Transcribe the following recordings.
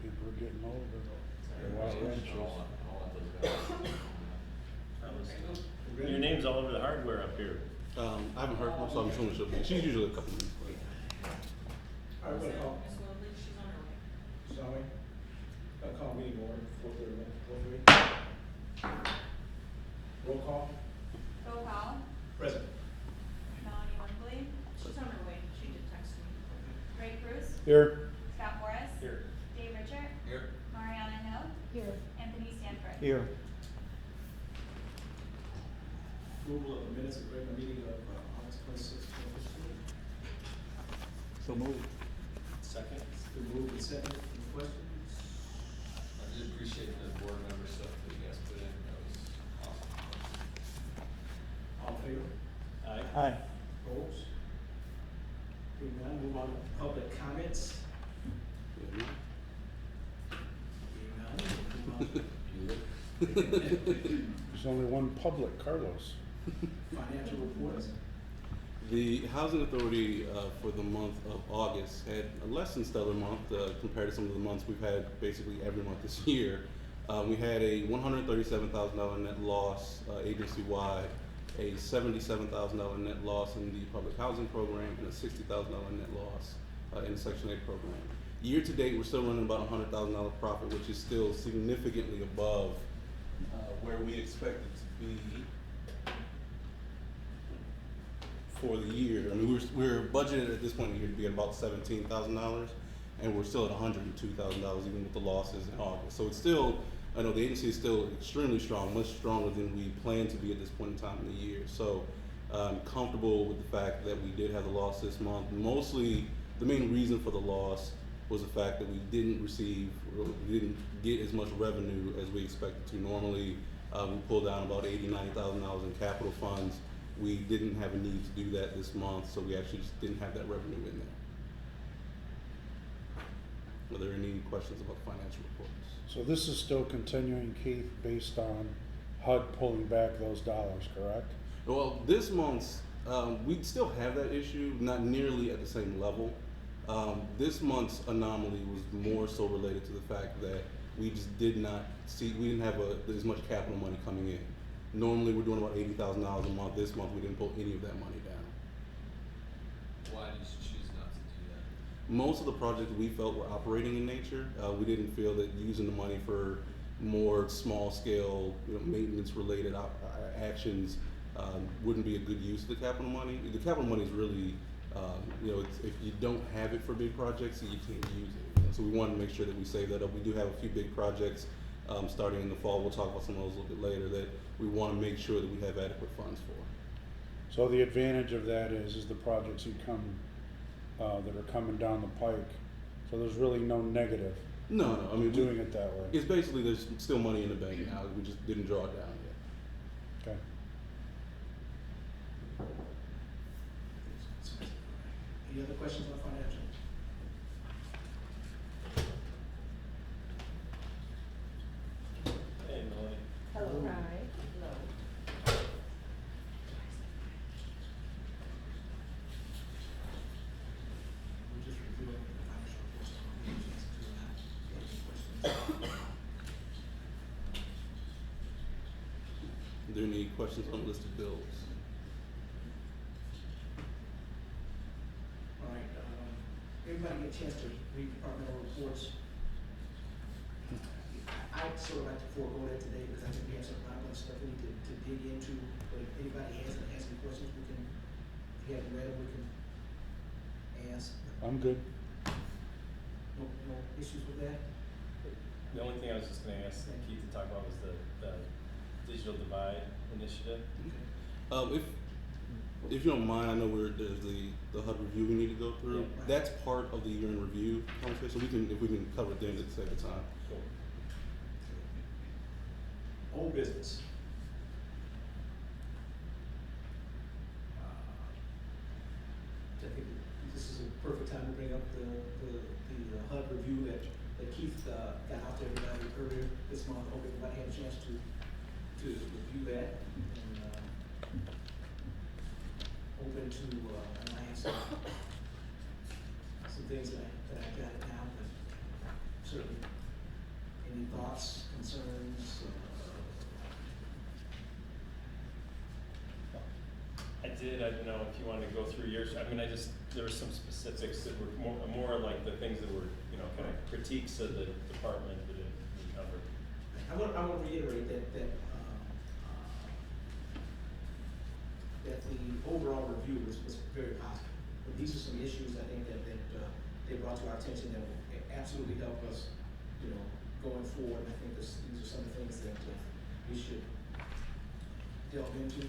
People are getting older. They want wrenches. Your name's all over the hardware up here. I haven't heard from her, so I'm assuming she'll be. She's usually a couple minutes late. All right, we'll call. Ms. Lovely, she's on her way. Sorry. I'll call meeting order, 4:30. Roll call. Bill Powell, Present. Melanie Wembley, She's on her way, she did text me. Ray Cruz, Here. Scott Morris. Here. Dave Richard. Here. Mariana Hill. Here. Anthony Stanford. Here. Approval of the minutes of regular meeting of August 26th, 2015. So moved. Second? It's been moved and seconded. Any questions? I did appreciate the board member stuff that you guys put in, that was awesome. All in favor? Aye. Aye. Opposed? Hearing none, move on to public comments. Yeah, Hearing none, move on to There's only one public, Carlos. financial reports. The Housing Authority for the month of August had a less than stellar month compared to some of the months we've had basically every month this year. We had a $137,000 net loss agency-wide, a $77,000 net loss in the public housing program, and a $60,000 net loss in the Section 8 program. Year to date, we're still running about a $100,000 profit, which is still significantly above where we expect it to be for the year. I mean, we're budgeted at this point in the year to be at about $17,000, and we're still at $102,000 even with the losses in August. So it's still, I know the agency is still extremely strong, much stronger than we planned to be at this point in time in the year. So I'm comfortable with the fact that we did have the loss this month. Mostly, the main reason for the loss was the fact that we didn't get as much revenue as we expected to. Normally, we pulled down about $80,000, $90,000 in capital funds. We didn't have a need to do that this month, so we actually just didn't have that revenue in there. Are there any questions about the financial reports? So this is still continuing, Keith, based on HUD pulling back those dollars, correct? Well, this month's, we still have that issue, not nearly at the same level. This month's anomaly was more so related to the fact that we just we didn't have as much capital money coming in. Normally, we're doing about $80,000 a month. This month, we didn't pull any of that money down. Why did you choose not to do that? Most of the projects we felt were operating in nature. We didn't feel that using the money for more small-scale, maintenance-related actions wouldn't be a good use of the capital money. The capital money is really, if you don't have it for big projects, you can't use it. So we wanted to make sure that we save that up. We do have a few big projects starting in the fall. We'll talk about some of those a little bit later that we want to make sure that we have adequate funds for. So the advantage of that is the projects that are coming down the pike. So there's really no negative. No, I mean, doing it that way. It's basically there's still money in the bank now. We just didn't draw it down yet. Okay. Any other questions on financial? Hey, Melanie. Hello. Hi. Hello. We're just reviewing the financial reports. Any questions? Are there any questions on the list of bills? All right, everybody get a chance to read departmental reports. I'd sort of like to forego that today because I think we have some lot of stuff we need to dig into. But if anybody has any questions, we can, if you haven't read them, we can ask. I'm good. No issues with that? The only thing I was just gonna ask Keith to talk about was the digital divide initiative. If you don't mind, I know there's the HUD review we need to go through. Yeah. That's part of the year-end review conversation. If we can cover things at the same time. Cool. Old business. I think this is a perfect time to bring up the HUD review that Keith got out to everybody earlier this month. Hope everybody had a chance to review that and open to and I have some things that I got it down, but certainly. Any thoughts, concerns? I don't know if you wanted to go through yours, I mean, there were some specifics that were more like the things that were, you know, kind of critiques of the department that it covered. I want to reiterate that the overall review was very positive. But these are some issues I think that they brought to our attention that will absolutely help us, you know, going forward. I think these are some of the things that we should delve into.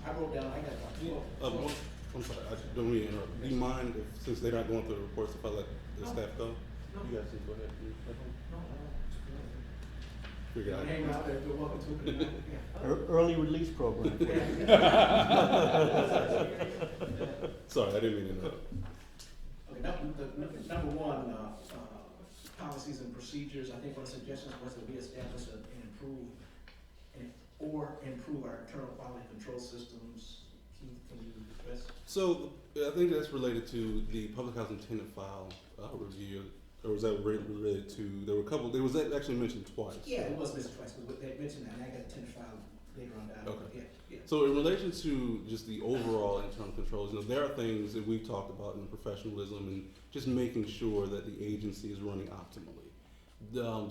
I wrote down, I got about 12. I'm sorry, I don't mean to interrupt. Do you mind if, since they're not going through the reports, if I let the No. staff go? No. You guys can go ahead. No. Figure it out. Hang out there, you're welcome to it. Yeah. Early release program. Sorry, I didn't mean to interrupt. Okay, number one, policies and procedures. I think one of the suggestions was that we establish and improve our internal quality control systems. Keith, can you address? So I think that's related to the public housing tenant file review, or was that related to? There were a couple. There was that actually mentioned twice. Yeah, it was mentioned twice, but they mentioned that, and I got a 10 file later on down. Okay. Yeah. So in relation to just the overall internal controls, you know, there are things that we've talked about in professionalism and just making sure that the agency is running optimally.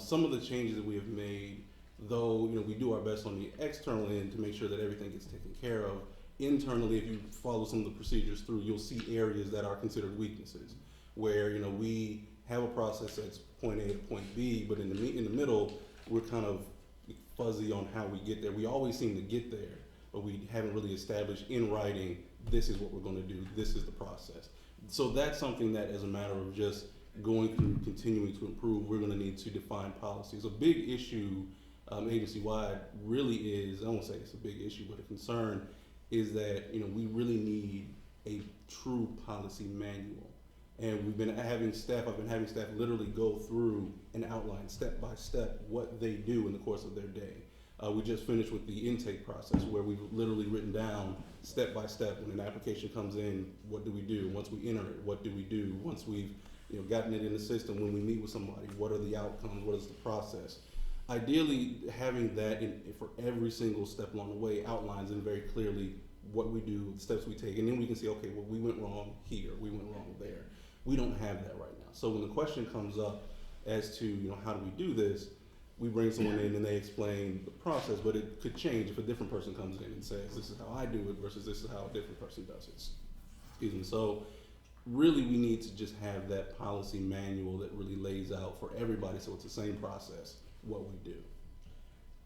Some of the changes that we have made, though, you know, we do our best on the external end to make sure that everything gets taken care of. Internally, if you follow some of the procedures through, you'll see areas that are considered weaknesses, where, you know, we have a process that's point A to point B, but in the middle, we're kind of fuzzy on how we get there. We always seem to get there, but we haven't really established in writing, this is what we're gonna do, this is the process. So that's something that, as a matter of just going through, continuing to improve, we're gonna need to define policies. A big issue agency-wide really is, I won't say it's a big issue, but a concern is that, you know, we really need a true policy manual. And I've been having staff literally go through and outline step by step what they do in the course of their day. We just finished with the intake process where we've literally written down step by step when an application comes in, what do we do? Once we enter it, what do we do? Once we've, you know, gotten it in the system, when we meet with somebody, what are the outcomes? What is the process? Ideally, having that for every single step along the way outlines and very clearly what we do, the steps we take, and then we can say, okay, well, we went wrong here, we went wrong there. We don't have that right now. So when the question comes up as to, you know, how do we do this, we bring someone in and they explain the process, but it could change if a different person comes in and says, this is how I do it versus this is how a different person does it. Excuse me. So really we need to just have that policy manual that really lays out for everybody so it's the same process, what we do.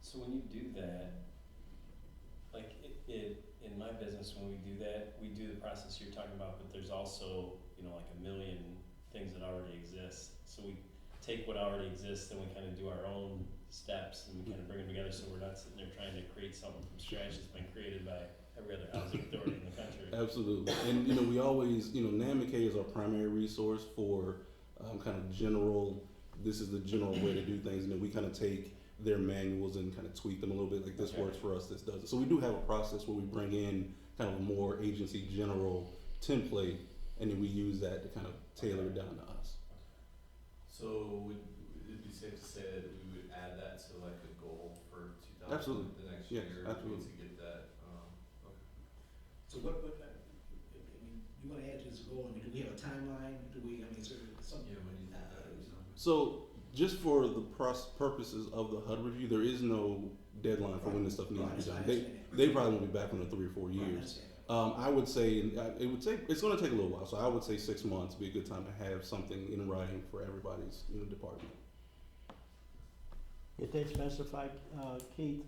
So when you do that, like in my business, when we do that, we do the process you're talking about, but there's also, you know, like a million things that already exist. So we take what already exists and we kind of do our own steps and we kind of bring them together so we're not sitting there trying to create something from scratch that's been created by every other housing authority in the country. Absolutely. And, you know, we always, you know, NAMK is our primary resource for kind of general, this is the general way to do things, and then we kind of take their manuals and kind of tweak them a little bit, like this works for us, this doesn't. So we do have a process where we bring in kind of a more agency general template, and then we use that to kind of tailor it down to us. So would it be safe to say that we would add that to like a goal for 2000, Absolutely. the next Yes, year? absolutely. To get that, okay. So I mean, you want to add to this goal? I mean, do we have a timeline? Do we, I mean, is there something? Yeah, when you think that is So just for the purposes of the HUD review, there is no deadline for when this stuff needs to be done. They probably won't be back in 3 or 4 years. I would say it's going to take a little while. So I would say 6 months would be a good time to have something in writing for everybody's department. If they specify, Keith,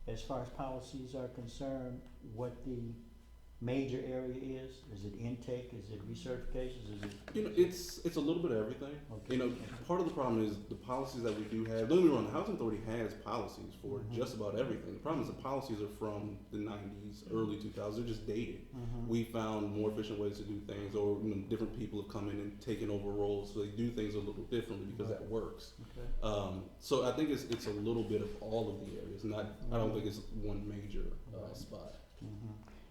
as far as policies are concerned, what the major area is? Is it intake? Is it recertifications? Is it? You know, it's a little bit of everything. Okay. You know, part of the problem is the policies that we do have. Don't get me wrong, the Housing Authority has policies for just about everything. The problem is the policies are from the 90s, early 2000s. They're just dated. We found more efficient ways to do things, or different people have come in and taken over roles, so they do things a little differently because that works. Okay. So I think it's a little bit of all of the areas. I don't think it's one major spot.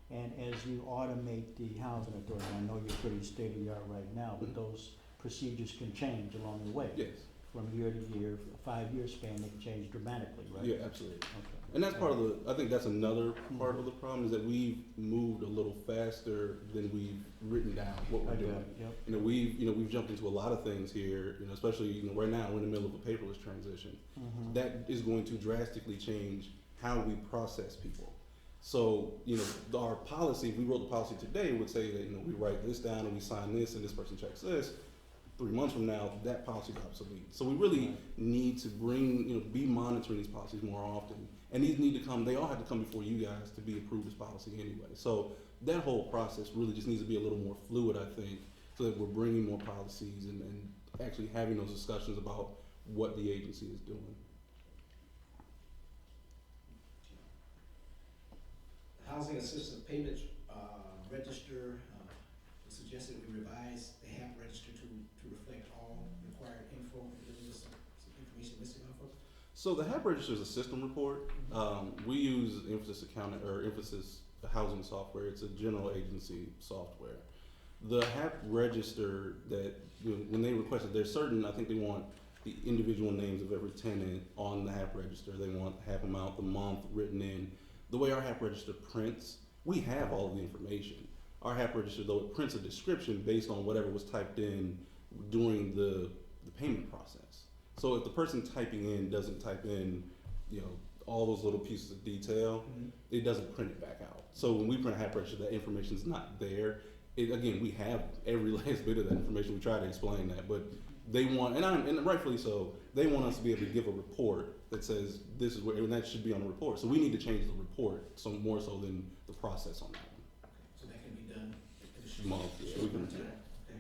And as you automate the housing authority, I know you're pretty state of the art right now, but those procedures can change along the way. Yes. From year to year, a 5-year span, they can change dramatically, right? Yeah, absolutely. Okay. And that's part of the, I think that's another part of the problem, is that we've moved a little faster than we've written down what we're I got doing. it, yep. We've jumped into a lot of things here, especially, right now, we're in the middle of a paperless transition. Mhm. That is going to drastically change how we process people. So, our policy, if we wrote the policy today, would say that, we write this down and we sign this and this person checks this. 3 months from now, that policy is obsolete. So we really need to be monitoring these policies more often. And these need to come, they all have to come before you guys to be approved as policy anyway. So that whole process really just needs to be a little more fluid, I think, so that we're bringing more policies and actually having those discussions about what the agency is doing. The Housing Assistance Payments, register, suggested we revise the HAP register to reflect all required info. There's some information missing off of it. So the HAP register is a system report. We use Emphasis Housing Software. It's a general agency software. The HAP register that when they requested, there's certain, I think they want the individual names of every tenant on the HAP register. They want the HAP amount, the month written in. The way our HAP register prints, we have all of the information. Our HAP register, though, it prints a description based on whatever was typed in during the payment process. So if the person typing in doesn't type in, all those little pieces of detail, it doesn't print it back out. So when we print a HAP register, that information is not there. Again, we have every last bit of that information. We try to explain that, but they want, and rightfully so, they want us to be able to give a report that says this is where, and that should be on the report. So we need to change the report, so more so than the process on that one. So that can be done in a short Month, yeah, we can- time. Okay.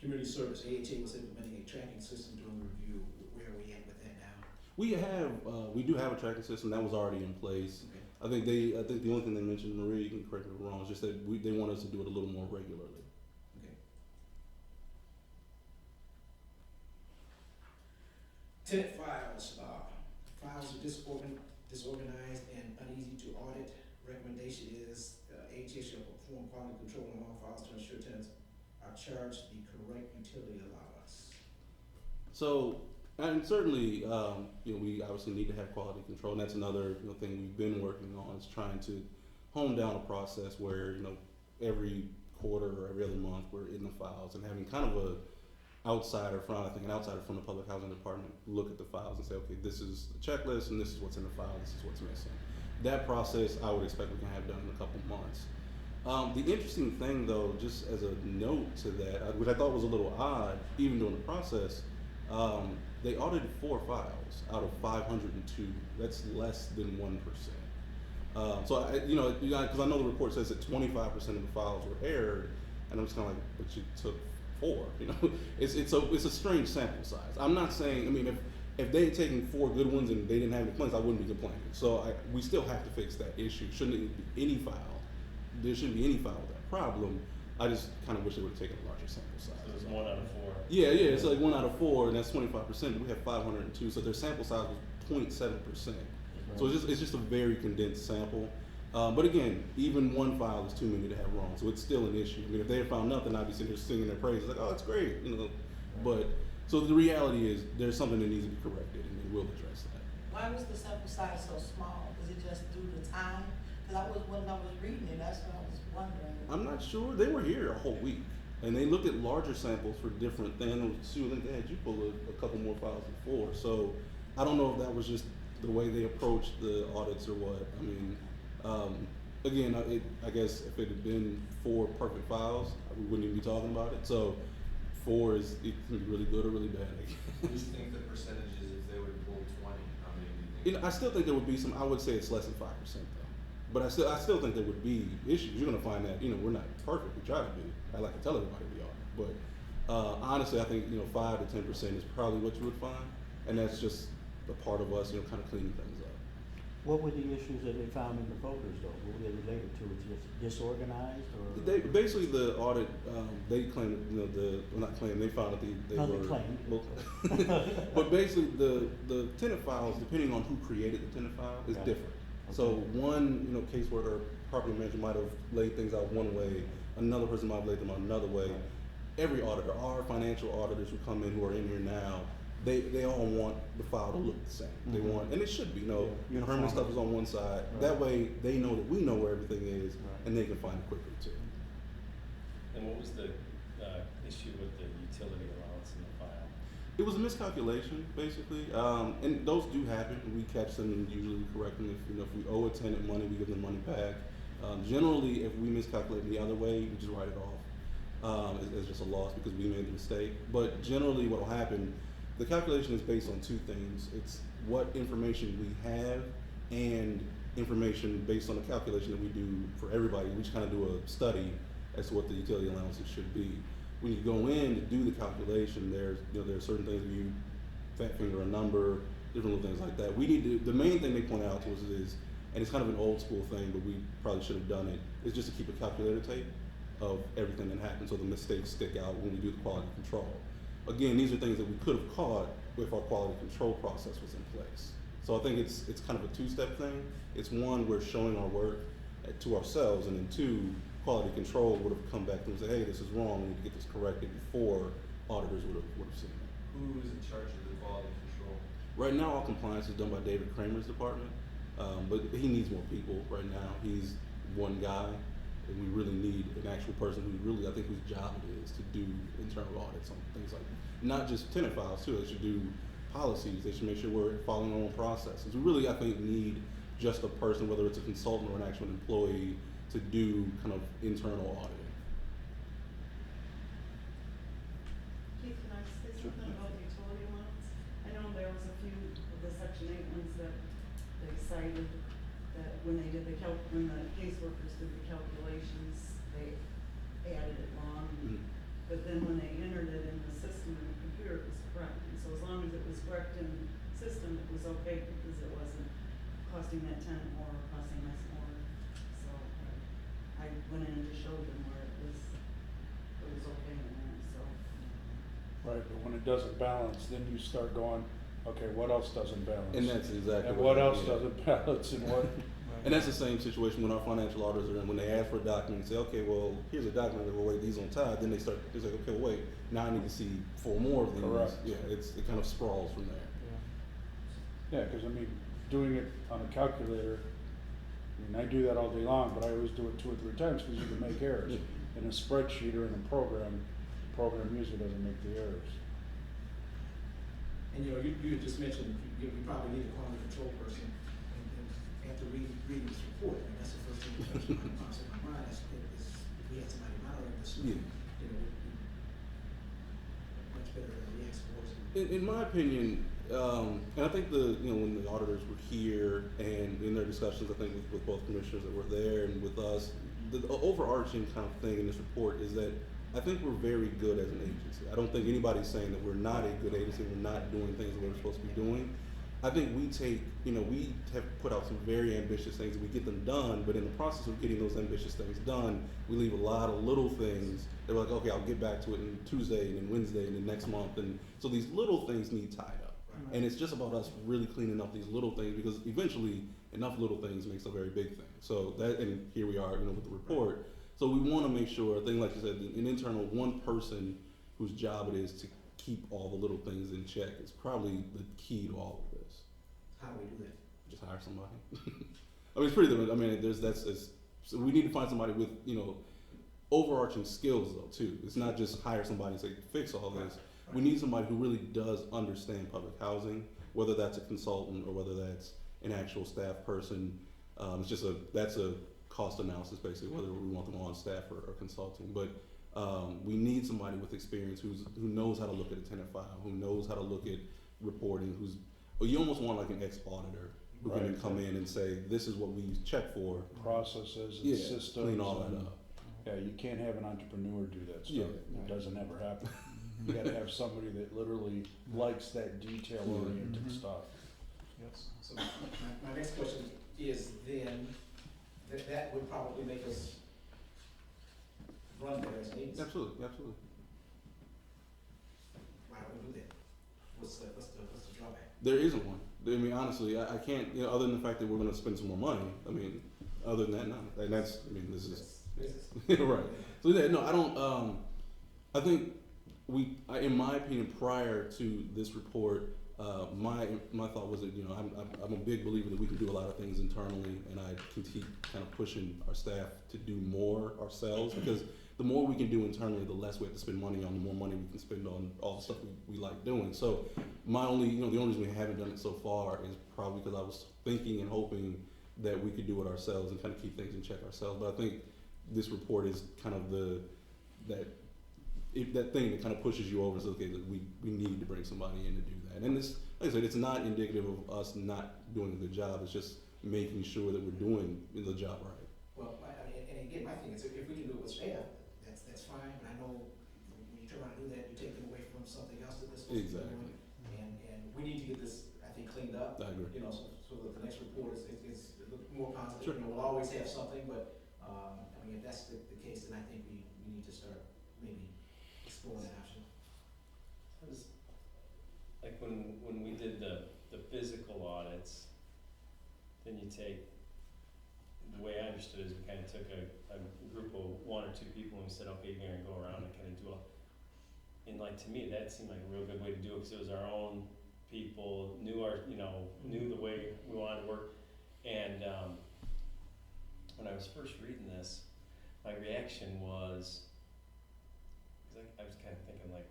Community service, AHA was implementing a tracking system during the review. Where are we at with that now? We do have a tracking system that was already in place. Okay. I think the only thing they mentioned, Marie, you can correct me if I'm wrong, is just that they want us to do it a little more regularly. Okay. Tenant files, files are disorganized and uneasy to audit. Recommendation is, AHA shall perform quality control on all files to ensure tenants are charged the correct utility allowance. So, and certainly, we obviously need to have quality control, and that's another thing we've been working on, is trying to hone down a process where every quarter or every other month we're in the files and having kind of an outsider from the public housing department look at the files and say, okay, this is the checklist and this is what's in the file, this is what's missing. That process I would expect we can have done in a couple months. The interesting thing, though, just as a note to that, which I thought was a little odd, even during the process, they audited 4 files out of 502. That's less than 1%. So because I know the report says that 25% of the files were errored, and I'm just kind of like, but you took 4. It's a strange sample size. I'm not saying, if they had taken 4 good ones and they didn't have any complaints, I wouldn't be complaining. So we still have to fix that issue. Shouldn't be any file. There shouldn't be any file with that problem. I just kind of wish they would have taken a larger sample size. So it's 1 out of 4. Yeah, it's like 1 out of 4, and that's 25%. But we have 502, so their sample size was 0.7%. So it's just a very condensed sample. But again, even 1 file is too many to have wrong, so it's still an issue. If they had found nothing, I'd be sitting here singing their praises, like, oh, it's great, But so the reality is, there's something that needs to be corrected, and they will address that. Why was the sample size so small? Was it just due to time? Because when I was reading it, that's what I was wondering. I'm not sure. They were here a whole week, and they looked at larger samples for different things. Sue, I think they had you pull a couple more files before. So I don't know if that was just the way they approached the audits or what. Again, I guess if it had been 4 perfect files, we wouldn't even be talking about it. So 4 it can be really good or really bad. What do you think the percentages if they would pull 20? How many do you think? I still think there would be some. I would say it's less than 5% though. But I still think there would be issues. You're gonna find that we're not perfect. We try to be. I like to tell everybody we are. But honestly, I think 5 to 10% is probably what you would find, and that's just a part of us, kind of cleaning things up. What were the issues that they found in the folders, though? What were they related to? Was it disorganized, or? They basically, the audit, they claimed, not claimed, they found that they No, they were. claimed. But basically, the tenant files, depending on who created the tenant file, is Okay. different. So one, caseworker, or property manager might have laid things out one way, another person might have laid them out another way. Every auditor, our financial auditors who come in, who are in here now, they all want the file to look the same. They Mhm. want, and it should be, Yeah, permanent uniform. stuff is on one side. Right. That way, they know that we know where everything is, Right. and they can find it quickly too. And what was the, issue with the utility allowance in the file? It was a miscalculation, basically, and those do happen. We catch them and usually correct them. If we owe a tenant money, we give them money back. Generally, if we miscalculate the other way, we just write it off as just a loss because we made the mistake. But generally, what will happen, the calculation is based on two things. It's what information we have and information based on the calculation that we do for everybody. We just kind of do a study as to what the utility allowances should be. When you go in to do the calculation, there are certain things that you fat finger a number, different little things like that. We need to, the main thing they point out to us is, and it's kind of an old school thing, but we probably should have done it, is just to keep a calculator tape of everything that happened so the mistakes stick out when we do the quality control. Again, these are things that we could have caught if our quality control process was in place. So I think it's kind of a two-step thing. It's one, we're showing our work to ourselves, and then two, quality control would have come back to us and say, hey, this is wrong, we need to get this corrected before auditors would have seen it. Who is in charge of the quality control? Right now, all compliance is done by David Kramer's department, but he needs more people right now. He's one guy, and we really need an actual person I think whose job it is to do internal audits on things like, not just tenant files too, they should do policies, they should make sure we're following our own processes. We really, I think, need just a person, whether it's a consultant or an actual employee, to do kind of internal auditing. Keith, can I say something about the utility allowance? I know there was a few of the section 8 ones that they cited that when they did when the caseworkers did the calculations, they added it wrong. Mhm. But then when they entered it in the system in the computer, it was correct. And so as long as it was correct in the system, it was okay because it wasn't costing that tenant more or costing us more. So I went in and just showed them where it was okay in there, so. Right, but when it doesn't balance, then you start going, okay, what else doesn't balance? And that's exactly And what what else yeah. doesn't balance and what? And that's the same situation when our financial auditors are in, when they ask for a document and say, okay, well, here's a document, well, wait, these on time, then they say, okay, well, wait, now I need to see 4 more of these. Correct. Yeah, it kind of sprawls from there. Yeah, cause I mean, doing it on a calculator, I do that all day long, but I always do it 2 or 3 times because you can make errors. Yeah. In a spreadsheet or in a program, the program usually doesn't make the errors. And you had just mentioned, you probably need a quality control person, and after reading this report, I mean, that's the first thing that comes to my mind, is we had somebody monitoring this, Yeah. Much better than the ex-boards. In my opinion, and I think when the auditors were here and in their discussions, I think with both commissioners that were there and with us, the overarching kind of thing in this report is that I think we're very good as an agency. I don't think anybody's saying that we're not a good agency, we're not doing things that we're supposed to be doing. I think we have put out some very ambitious things and we get them done, but in the process of getting those ambitious things done, we leave a lot of little things that we're like, okay, I'll get back to it on Tuesday and then Wednesday and then next month. And so these little things need tied up. Right. And it's just about us really cleaning up these little things because eventually enough little things makes a very big thing. So that, and here we are, with the report. So we want to make sure, I think like you said, an internal one person whose job it is to keep all the little things in check is probably the key to all of this. How do we do that? Just hire somebody. I mean, it's pretty. I mean, so we need to find somebody with overarching skills though too. It's not just hire somebody and say fix all this. Right. We need somebody who really does understand public housing, whether that's a consultant or whether that's an actual staff person. That's a cost analysis basically, whether we want them on staff or consulting. But we need somebody with experience who knows how to look at a tenant file, who knows how to look at reporting, you almost want like an ex-auditor who can then come in and say, this is what we check for. Processes and systems. Clean all that and- up. Yeah, you can't have an entrepreneur do that stuff. Yeah. It doesn't ever happen. You gotta have somebody that literally likes that detail-oriented stuff. Yes. So my next question is then, that would probably make us run better as an agency. Absolutely. Why don't we do that? What's the drawback? There isn't one. I mean, honestly, I can't, you know, other than the fact that we're gonna spend some more money, I mean, other than that, no, and that's, I mean, this is, Business. right. So, yeah, no, I don't, I think in my opinion, prior to this report, my thought was that, you know, I'm a big believer that we can do a lot of things internally, and I can keep kind of pushing our staff to do more ourselves, because the more we can do internally, the less we have to spend money on, the more money we can spend on all the stuff we like doing. So the only reason we haven't done it so far is probably because I was thinking and hoping that we could do it ourselves and kind of keep things in check ourselves. But I think this report is kind of that thing that kind of pushes you over and says, okay, that we need to bring somebody in to do that. And this, like I said, it's not indicative of us not doing a good job. It's just making sure that we're doing the job right. Well, I mean, and again, my thing is, if we can do it with staff, that's fine, but I know when you turn around and do that, you take them away from something else that they're supposed to be doing. And we need to get this, I think, cleaned up. I agree. You know, so that the next report is more positive. Sure. You know, we'll always have something, but, I mean, if that's the case, then I think we need to start maybe exploring that option. It was like when we did the physical audits, then you take, the way I understood it is we kind of took a group of 1 or 2 people and we said, okay, you're gonna go around and kind of do and like, to me, that seemed like a real good way to do it, because it was our own people, knew the way we wanted to work. And when I was first reading this, my reaction was, because I was kind of thinking like,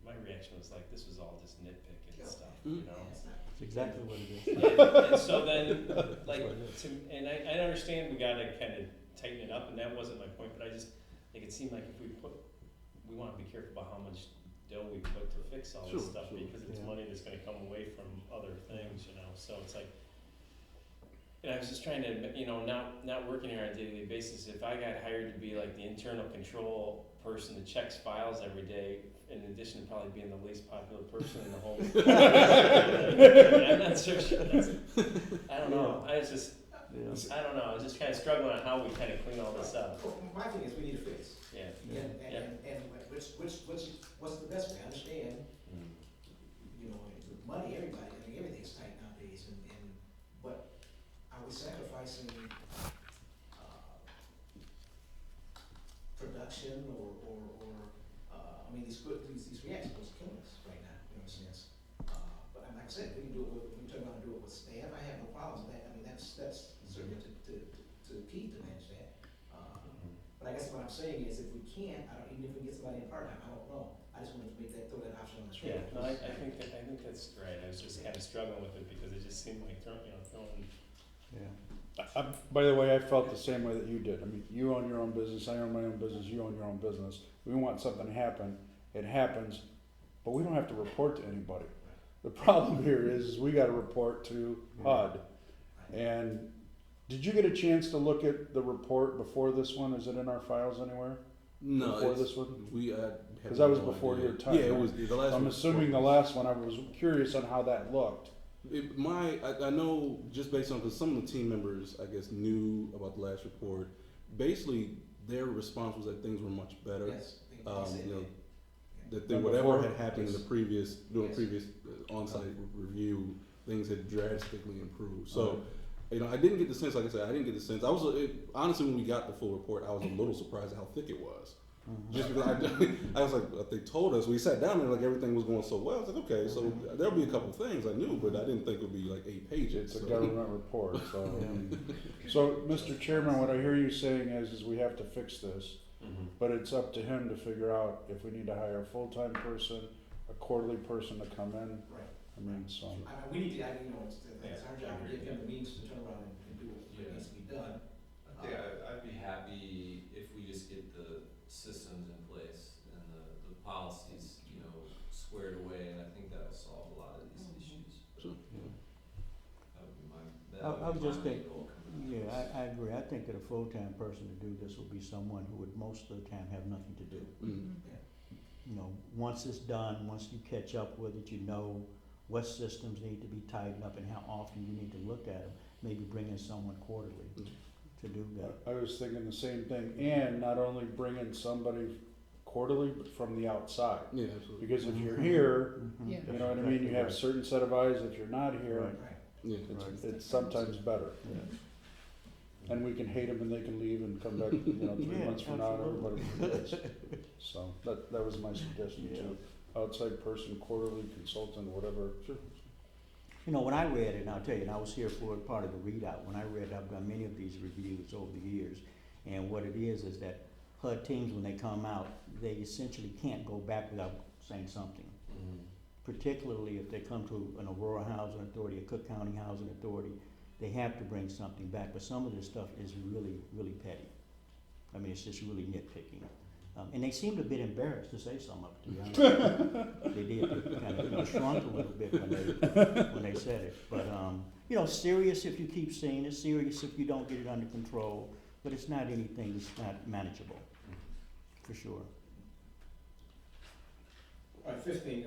my reaction was like, this was all just nitpicking and stuff, you know? It's not. It's exactly what it is. And so then, like, what it is. and I understand we gotta kind of tighten it up, and that wasn't my point, but I just, like, it seemed like if we wanna be careful about how much dough we put to fix all this stuff, because it's Yeah. money that's gonna come away from other things, you know, so it's like, and I was just trying to, you know, not working here on a day-to-day basis, if I got hired to be like the internal control person that checks files every day, in addition to probably being the least popular person in the whole. I'm not so sure that's, I don't know, I was just, Yeah. I don't know, I was just kind of struggling on how we kind of clean all this up. Well, my thing is, we need a fix. Yeah. And what's the best way? I understand, you know, with money, everybody, I mean, everything's tight nowadays, but are we sacrificing, production or, I mean, these reactions are killing us right now, you know, in a sense. But like I said, we can do it with, we turn around and do it with staff, I have no problems with that, I mean, that's certainly to Keith to manage that. But I guess what I'm saying is, if we can't, even if we get somebody in part-time, I don't know, I just wanted to throw that option on the table. Yeah, no, I think that's right, I was just kind of struggling with it, because it just seemed like throwing. Yeah. By the way, I felt the same way that you did. I mean, you own your own business, I own my own business, you own your own business. We want something to happen, it happens, but we don't have to report to anybody. The problem here is we gotta report to HUD. And did you get a chance to look at the report before this one? Is it in our files anywhere? No, Before this one? because that was before your time, Yeah, it right? was the last. I'm assuming the last one, I was curious on how that looked. I know just based on, because some of the team members, I guess, knew about the last report. Basically, their response was that things were much better. Yes. they said You know, that. that And whatever before- had happened in the previous, during Yes. previous on-site review, things had drastically improved. So, you know, I didn't get the sense, like I said, I didn't get the sense. Honestly, when we got the full report, I was a little surprised at how thick it was. Just because I was like, they told us, we sat down and like everything was going so well. I was like, okay, so there'll be a couple things I knew, but I didn't think it would be like 8 pages. It's a so. government report, so. So, Mr. Chairman, what I hear you saying is we have to fix this, but it's up to him to figure out if we need to hire a full-time person, a quarterly person to come in. Right. I mean, so. We need to, you know, it's our job to give him the means to turn around and do what needs to be done. I think I'd be happy if we just get the systems in place and the policies, you know, squared away, and I think that'll solve a lot of these issues. Sure. That would be I would just main think, goal coming out of yeah, this. I agree. I think that a full-time person to do this would be someone who would most of the time have nothing to do. You know, once it's done, once you catch up with it, you know what systems need to be tightened up and how often you need to look at them. Maybe bring in someone quarterly to do that. I was thinking the same thing, and not only bring in somebody quarterly, but from the outside. Yeah, absolutely. Because if you're here, Mhm. you know what I mean, you have a certain set of eyes. If you're not here, Right. Right. Yeah. Right. It's sometimes better. Yeah. And we can hate them and they can leave and come back, 3 Yeah, months from now, and absolutely. everybody forgets. So that was my suggestion Yeah. too. Outside person, quarterly consultant, whatever. Sure. You know, when I read it, and I'll tell you, and I was here for part of the readout, when I read it, I've done many of these reviews over the years, and what it is that HUD teams, when they come out, they essentially can't go back without saying something. Particularly if they come to an Aurora Housing Authority, a Cook County Housing Authority, they have to bring something back, but some of this stuff is really, really petty. I mean, it's just really nitpicking. And they seemed a bit embarrassed to say some of it, to be honest. They did, they kind of, shrunk a little bit when they said it. But, serious if you keep saying it, serious if you don't get it under control, but it's not anything that's not manageable, for sure. All right, fifth thing,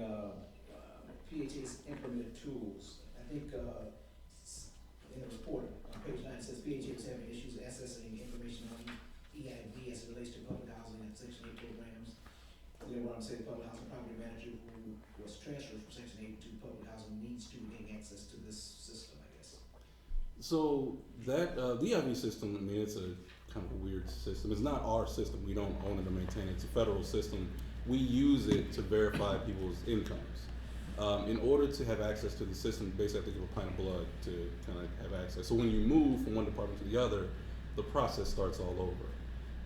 PHA's implemented tools. I think, in the report, on page 9, it says PHA was having issues accessing information on EIB as it relates to public housing and Section 8 programs. Then what I'm saying, public housing property manager who was transferred from Section 8 to public housing needs to gain access to this system, I guess. So that the EIV system, I mean, it's a kind of a weird system. It's not our system. We don't own it or maintain it. It's a federal system. We use it to verify people's incomes. In order to have access to the system, you basically have to give a pint of blood to kind of have access. So when you move from one department to the other, the process starts all over.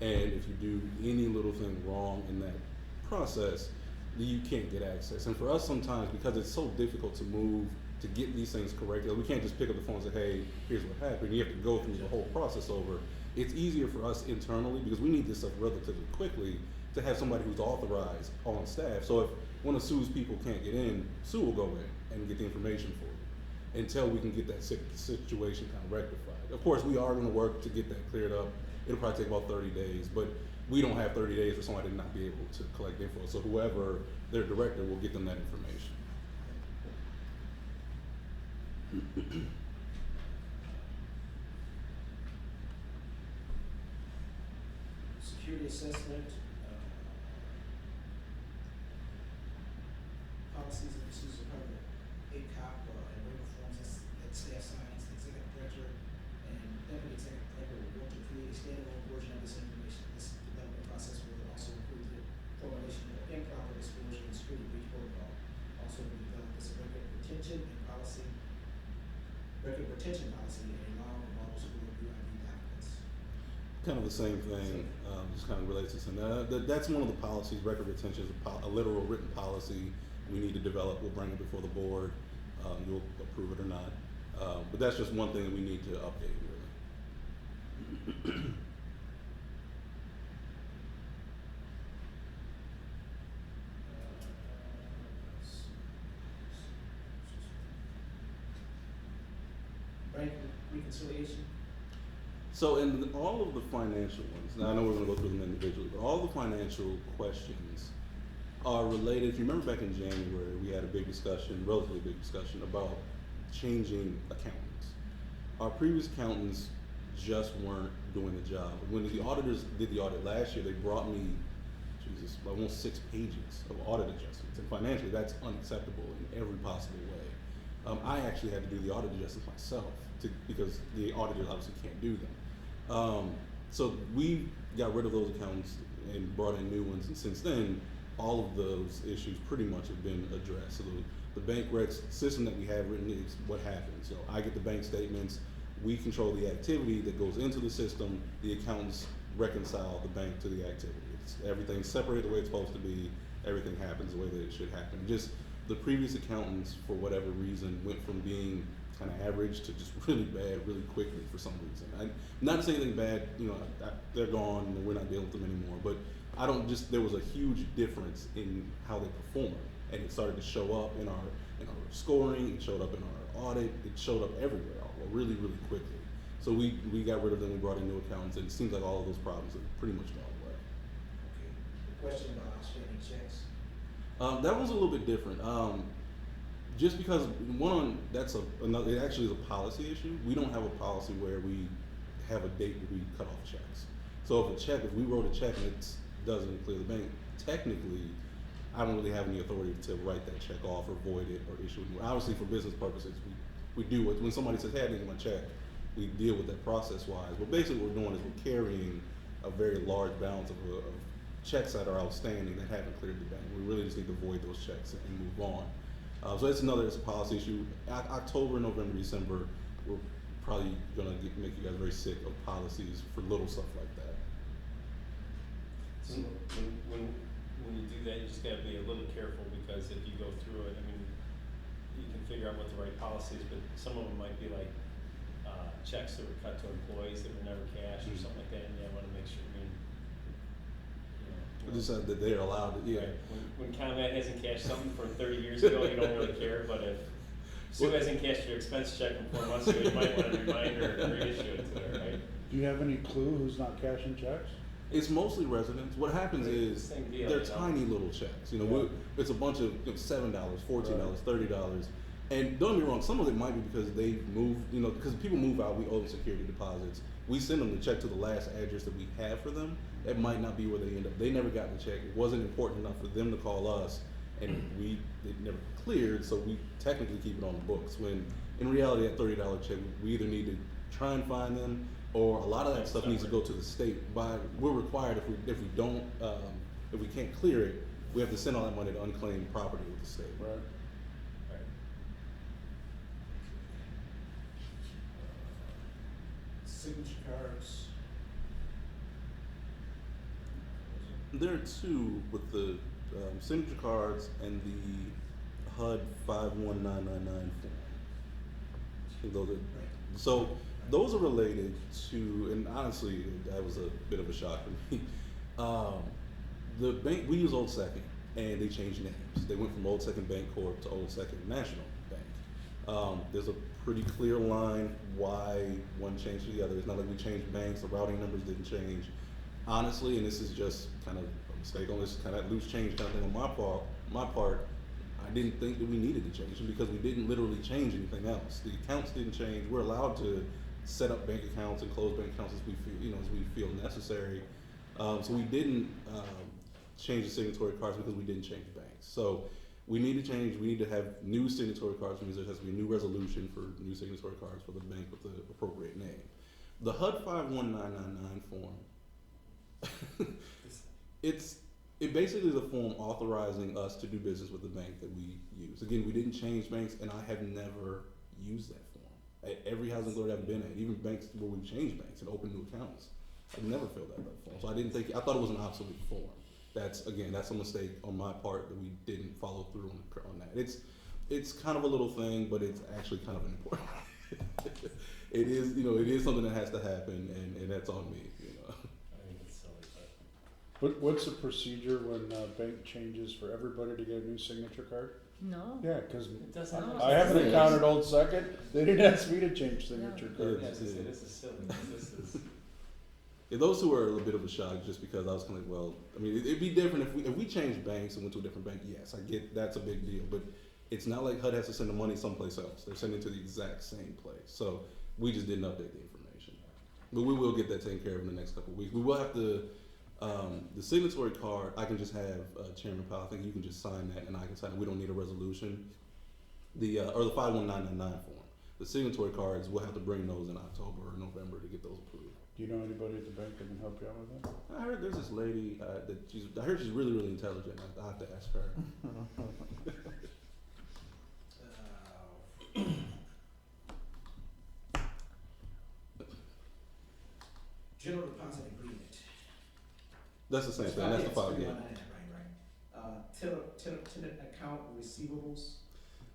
And if you do any little thing wrong in that process, you can't get access. And for us sometimes, because it's so difficult to move, to get these things corrected, we can't just pick up the phone and say, hey, here's what happened. You have to go through the whole process over. It's easier for us internally, because we need this stuff relatively quickly, to have somebody who's authorized on staff. So if one of Sue's people can't get in, Sue will go in and get the information for you until we can get that situation kind of rectified. Of course, we are going to work to get that cleared up. It'll probably take about 30 days, but we don't have 30 days for somebody to not be able to collect info. So whoever their director will get them that information. Security assessment, policies and procedures of permanent ACOP, and waiver forms that staff signs, executive director, and deputy executive director will work to create a standalone version of this information. This development process will also include the formulation of improper disclosure and security breach protocol. Also will be developed as a record retention policy, and a law involving school UIB documents. Kind of the same thing, just kind of relates to something. That's one of the policies. Record retention is a literal written policy we need to develop. We'll bring it before the board. You'll approve it or not. But that's just one thing that we need to update, really. Bank reconciliation. So in all of the financial ones, now I know we're going to go through them individually, but all the financial questions are related. If you remember back in January, we had a big discussion, relatively big discussion, about changing accountants. Our previous accountants just weren't doing the job. When the auditors did the audit last year, they brought me, almost 6 pages of audit adjustments. And financially, that's unacceptable in every possible way. I actually had to do the audit adjustments myself because the auditors obviously can't do them. So we got rid of those accountants and brought in new ones, and since then, all of those issues pretty much have been addressed. So the bank recs system that we have written is what happens. So I get the bank statements, we control the activity that goes into the system, the accountants reconcile the bank to the activity. Everything's separated the way it's supposed to be, everything happens the way that it should happen. Just the previous accountants, for whatever reason, went from being kind of average to just really bad really quickly for some reason. I'm not to say anything bad, they're gone and we're not dealing with them anymore, but there was a huge difference in how they perform, and it started to show up in our scoring, it showed up in our audit, it showed up everywhere really, really quickly. So we got rid of them, we brought in new accountants, and it seems like all of those problems have pretty much gone away. Okay. The question about outstanding checks. That one's a little bit different. Just because it actually is a policy issue. We don't have a policy where we have a date that we cut off checks. So if we wrote a check and it doesn't clear the bank, technically, I don't really have any authority to write that check off or void it or issue it. Obviously, for business purposes, we do what, when somebody says, hey, I didn't get my check, we deal with that process-wise. But basically what we're doing is we're carrying a very large balance of checks that are outstanding that haven't cleared the bank. We really just need to void those checks and move on. So it's a policy issue. October, November, December, we're probably gonna make you guys very sick of policies for little stuff like that. So when you do that, you just gotta be a little careful, because if you go through it, I mean, you can figure out what the right policy is, but some of them might be like, checks that were cut to employees that were never cashed or something like that, and I wanna make sure, I mean, you know. Just that they're allowed to, yeah. Right. When ComEd hasn't cashed something from 30 years ago, you don't really care, but if Sue hasn't cashed your expense check from 4 months ago, you might want a reminder or reissue it to her, right? Do you have any clue who's not cashing checks? It's mostly residents. What happens is Same deal, they're you know? tiny little checks. You know, Yeah. it's a bunch of $7, $14, Right. $30. And don't get me wrong, some of it might be because they've moved, you know, because people move out, we owe them security deposits. We send them the check to the last address that we have for them. That might not be where they end up. They never got the check. It wasn't important enough for them to call us, and it never cleared, so we technically keep it on the books. When in reality, that $30 check, we either need to try and find them, or a lot of that stuff needs to go to the state. We're required, if we can't clear it, we have to send all that money to unclaimed property with the state. Right. Right. Signature cards. There are two with the signature cards and the HUD 51999 form. I think those are, so those are related to, and honestly, that was a bit of a shock for me. The bank, we use Old Second, and they changed names. They went from Old Second Bank Corp to Old Second National Bank. There's a pretty clear line why one changed to the other. It's not like we changed banks, the routing numbers didn't change. Honestly, and this is just kind of a mistake on this kind of loose change kind of thing on my part, I didn't think that we needed to change them because we didn't literally change anything else. The accounts didn't change. We're allowed to set up bank accounts and close bank accounts as we feel necessary. So we didn't change the signatory cards because we didn't change banks. So we need to change. We need to have new signatory cards, which means there has to be a new resolution for new signatory cards for the bank with the appropriate name. The HUD 51999 form. It basically is a form authorizing us to do business with the bank that we use. Again, we didn't change banks, and I have never used that form. At every housing authority I've been at, even banks where we've changed banks and opened new accounts, I've never filled out that form. So I thought it was an obsolete form. That's a mistake on my part that we didn't follow through on that. It's kind of a little thing, but it's actually kind of important. It is something that has to happen, and that's on me. I think it's silly, What's the procedure when a bank changes for everybody to get a new signature card? No. Yeah, because but it doesn't. No. I haven't encountered Old Second. They didn't ask me to change signature No. cards. Yeah, this is silly, 'cause this is. Yeah, those two were a bit of a shock just because I was kind of like, well, I mean, it'd be different if we changed banks and went to a different bank. Yes, I get that's a big deal, but it's not like HUD has to send the money someplace else. They're sending it to the exact same place. So we just didn't update the information. But we will get that taken care of in the next couple of weeks. We will have to, the signatory card, I can just have Chairman Powell, I think you can just sign that and I can sign it. We don't need a resolution. Or the 51999 form. The signatory cards, we'll have to bring those in October or November to get those approved. Do you know anybody at the bank that can help you out with that? I heard there's this lady I heard she's really, really intelligent. I have to ask her. General deposit agreement. That's the same thing. That's the 5 year. Right. Tenant account receivables.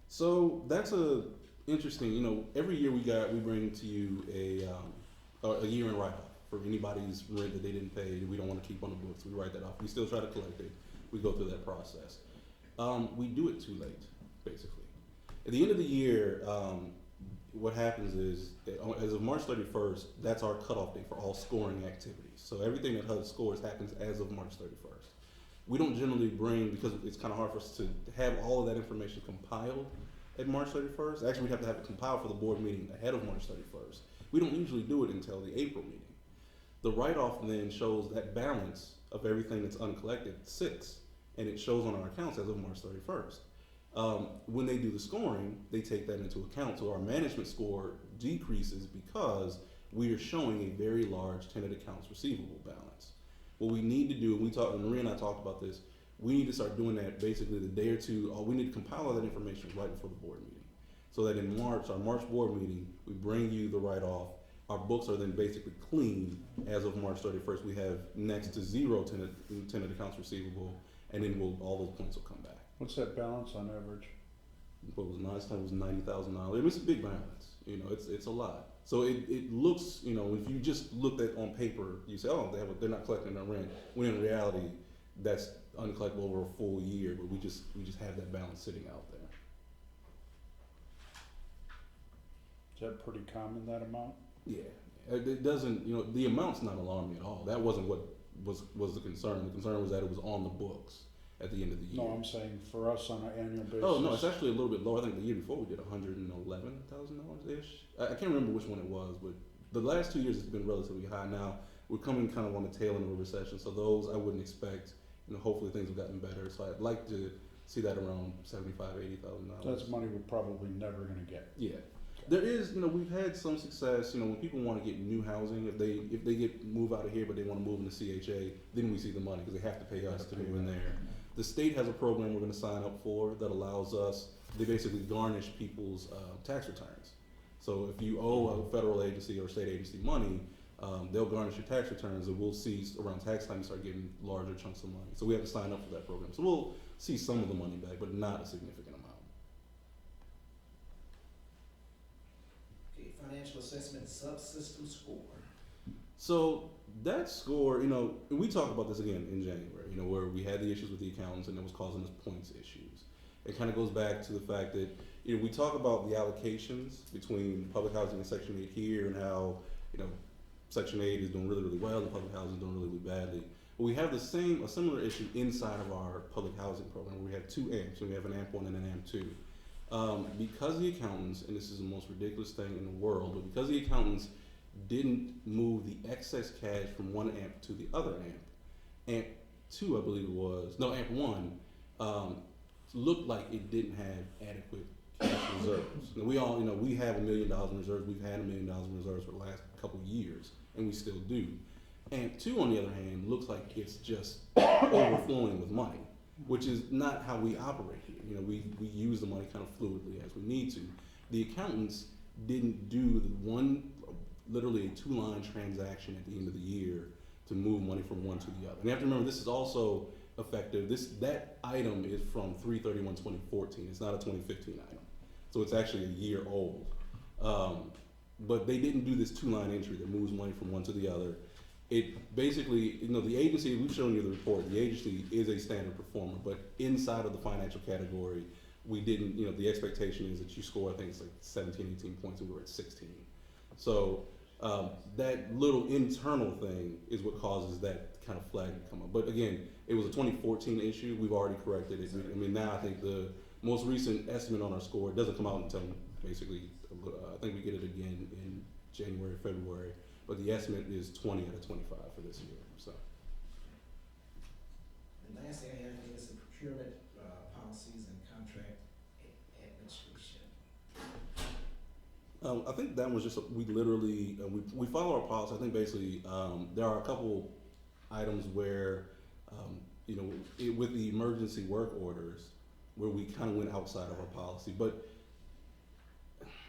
So that's a interesting. Every year we bring to you a year-end write-off for anybody's rent that they didn't pay that we don't want to keep on the books. We write that off. We still try to collect it. We go through that process. We do it too late, basically. At the end of the year, what happens is, as of March 31st, that's our cutoff date for all scoring activities. So everything that HUD scores happens as of March 31st. We don't generally bring, because it's kind of hard for us to have all of that information compiled at March 31st. Actually, we'd have to have it compiled for the board meeting ahead of March 31st. We don't usually do it until the April meeting. The write-off then shows that balance of everything that's uncollected sits, and it shows on our accounts as of March 31st. When they do the scoring, they take that into account. So our management score decreases because we are showing a very large tenant accounts receivable balance. What we need to do, and Maria and I talked about this, we need to start doing that basically the day or two, or we need to compile all that information right before the board meeting. So that in March, our March board meeting, we bring you the write-off. Our books are then basically clean as of March 31st. We have next to zero tenant accounts receivable, and then all those points will come back. What's that balance on average? What was last time was $90,000. I mean, it's a big balance. You know, it's a lot. So it looks, you know, if you just looked at on paper, you say, oh, they're not collecting their rent. When in reality, that's uncollectible over a full year. But we just have that balance sitting out there. Is that pretty common, that amount? Yeah, it doesn't. You know, the amount's not alarming at all. That wasn't what was the concern. The concern was that it was on the books at the end of the year. No, I'm saying for us on an annual basis. Oh no, it's actually a little bit lower. I think the year before we did $111,000 ish. I can't remember which one it was, but the last 2 years it's been relatively high. Now we're coming kind of on the tail end of a recession, so those I wouldn't expect. You know, hopefully things have gotten better. So I'd like to see that around $75,000-$80,000. That's money we're probably never going to get. Yeah. There is, you know, we've had some success. You know, when people want to get new housing, if they move out of here, but they want to move into CHA, then we see the money because they have to pay us to move in there. The state has a program we're going to sign up for that allows us. They basically garnish people's tax returns. So if you owe a federal agency or state agency money, they'll garnish your tax returns, and we'll see around tax time you start getting larger chunks of money. So we have to sign up for that program. So we'll see some of the money back, but not a significant amount. Financial assessment subsystem score. So that score, you know, we talked about this again in January, you know, where we had the issues with the accountants and it was causing us points issues. It kind of goes back to the fact that, you know, we talk about the allocations between public housing and Section 8 here and how, you know, Section 8 is doing really, really well and public housing is doing really, really badly. But we have a similar issue inside of our public housing program where we have two AMPs. So we have an AMP 1 and an AMP 2. Because the accountants, and this is the most ridiculous thing in the world, but because the accountants didn't move the excess cash from one AMP to the other AMP 2, I believe it was, no, AMP 1, looked like it didn't have adequate cash reserves. Now we all, you know, we have $1 million in reserves. We've had $1 million in reserves for the last couple of years, and we still do. AMP 2, on the other hand, looks like it's just overflowing with money, which is not how we operate here. You know, we use the money kind of fluidly as we need to. The accountants didn't do literally a 2-line transaction at the end of the year to move money from one to the other. And you have to remember, this is also effective. That item is from 3/31/2014. It's not a 2015 item. So it's actually a year old. But they didn't do this 2-line entry that moves money from one to the other. It basically, you know, the agency, we've shown you the report, the agency is a standard performer, but inside of the financial category, we didn't, you know, the expectation is that you score, I think it's like 17, 18 points, and we were at 16. So that little internal thing is what causes that kind of flag to come up. But again, it was a 2014 issue, we've already corrected it. I mean, now I think the most recent estimate on our score, it doesn't come out until basically, I think we get it again in January, February. But the estimate is 20 out of 25 for this year. So. The last thing I have is the procurement policies and contract administration. I think that was just we literally we follow our policy. I think basically there are a couple items where you know with the emergency work orders where we kind of went outside of our policy, but.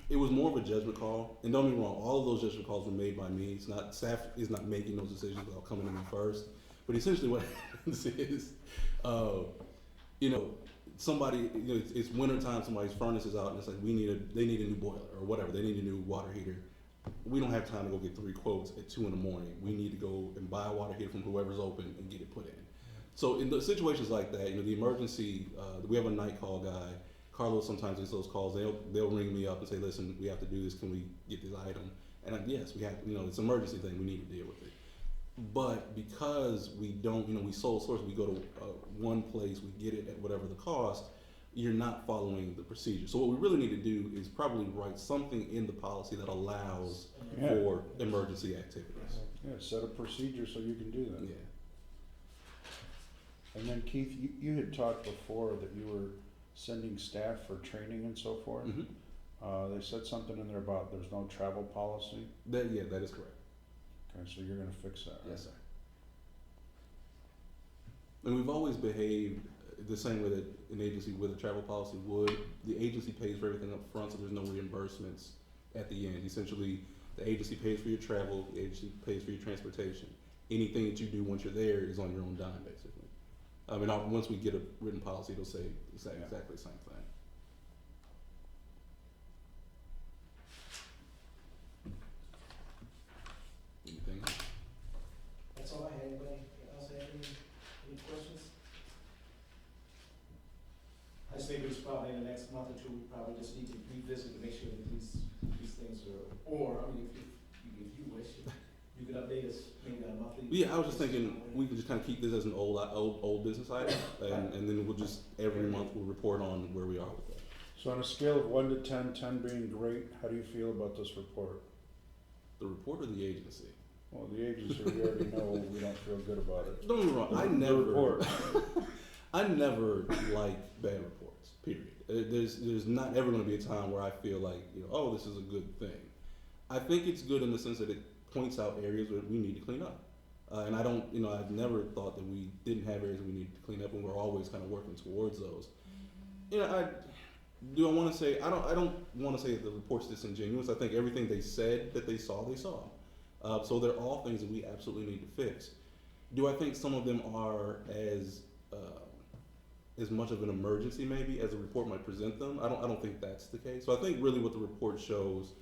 It was more of a judgment call, and don't get me wrong, all of those judgment calls were made by me. It's not, staff is not making those decisions without coming to me first. But essentially what happens is, you know, somebody, you know, it's winter time, somebody's furnace is out, and it's like, they need a new boiler, or whatever, they need a new water heater. We don't have time to go get 3 quotes at 2 in the morning. We need to go and buy a water heater from whoever's open and get it put in. So in the situations like that, you know, the emergency, we have a night call guy. Carlos sometimes gets those calls. They'll ring me up and say, "Listen, we have to do this. Can we get this item?" And yes, we have. You know, it's an emergency thing. We need to deal with it. But because we don't, you know, we sole source. We go to one place. We get it at whatever the cost. You're not following the procedure. So what we really need to do is probably write something in the policy that allows for emergency activities. Yeah, set a procedure so you can do that. Yeah. And then Keith, you had talked before that you were sending staff for training and so forth. Mm-hmm. They said something in there about there's no travel policy. That is correct. Okay, so you're gonna fix that, right? Yes, sir. And we've always behaved the same way that an agency with a travel policy would. The agency pays for everything up front, so there's no reimbursements at the end. Essentially, the agency pays for your travel, the agency pays for your transportation. Anything that you do once you're there is on your own dime, basically. I mean, once we get a written policy, it'll say exactly the same thing. Anything else? That's all I had. Anybody else have any questions? I just think it's probably in the next month or two, we probably just need to revisit to make sure that these things are, or, I mean, if you wish, you could update us maybe on a monthly. Yeah, I was just thinking we could just kind of keep this as an old business item, and then we'll just every month we'll report on where we are with that. So on a scale of 1 to 10, 10 being great, how do you feel about this report? The report or the agency? Well, the agency, we already know we don't feel good about it. Don't get me wrong. I The never, report. I never like bad reports. Period. There's not ever going to be a time where I feel like oh, this is a good thing. I think it's good in the sense that it points out areas where we need to clean up. And I don't, I've never thought that we didn't have areas we needed to clean up, and we're always kind of working towards those. I want to say I don't want to say that the report's disingenuous. I think everything they said that they saw, they saw. So they're all things that we absolutely need to fix. Do I think some of them are as much of an emergency maybe as a report might present them? I don't think that's the case. So I think really what the report shows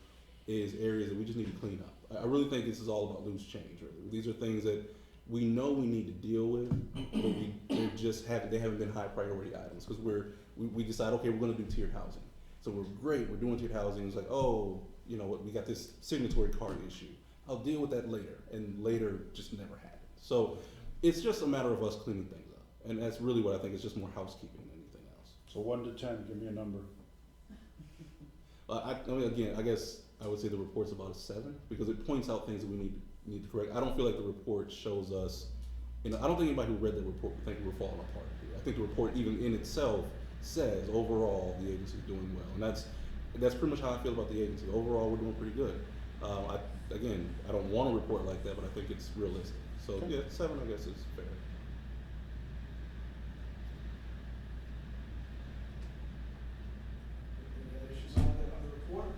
is areas that we just need to clean up. I really think this is all about loose change. Really. These are things that we know we need to deal with, but they haven't been high priority items because we decide, okay, we're going to do tiered housing. So we're doing tiered housing. It's like, oh, we got this signatory card issue. I'll deal with that later, and later just never happens. So it's just a matter of us cleaning things up, and that's really what I think is just more housekeeping than anything else. So 1 to 10, give me a number. I guess I would say the report's about a 7 because it points out things that we need to correct. I don't feel like the report shows us. I don't think anybody who read the report would think we were falling apart here. I think the report, even in itself, says overall the agency's doing well, and that's pretty much how I feel about the agency. Overall, we're doing pretty good. I don't want to report like that, but I think it's realistic. So Okay. yeah, 7 I guess is fair. Any other issues on the report?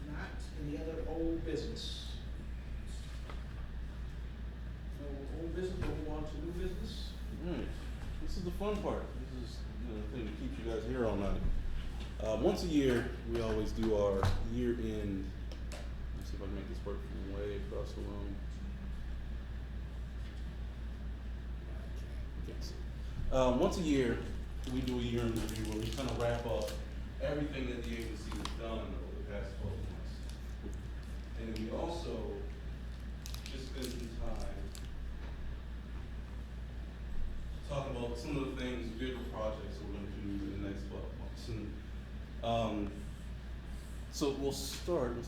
If not, any other old business? No old business, we'll move on to new business. Alright, this is the fun part. This is the thing that keeps you guys here all night. Once a year, we always do our year-end. Let's see if I can make this work from way across the room. I can't see. Once a year, we do a year-end review where we kind of wrap up everything that the agency has done over the past 12 months. And then we also just spend some time talk about some of the things, bigger projects that we're going to do in the next 12 months. And, so we'll start. And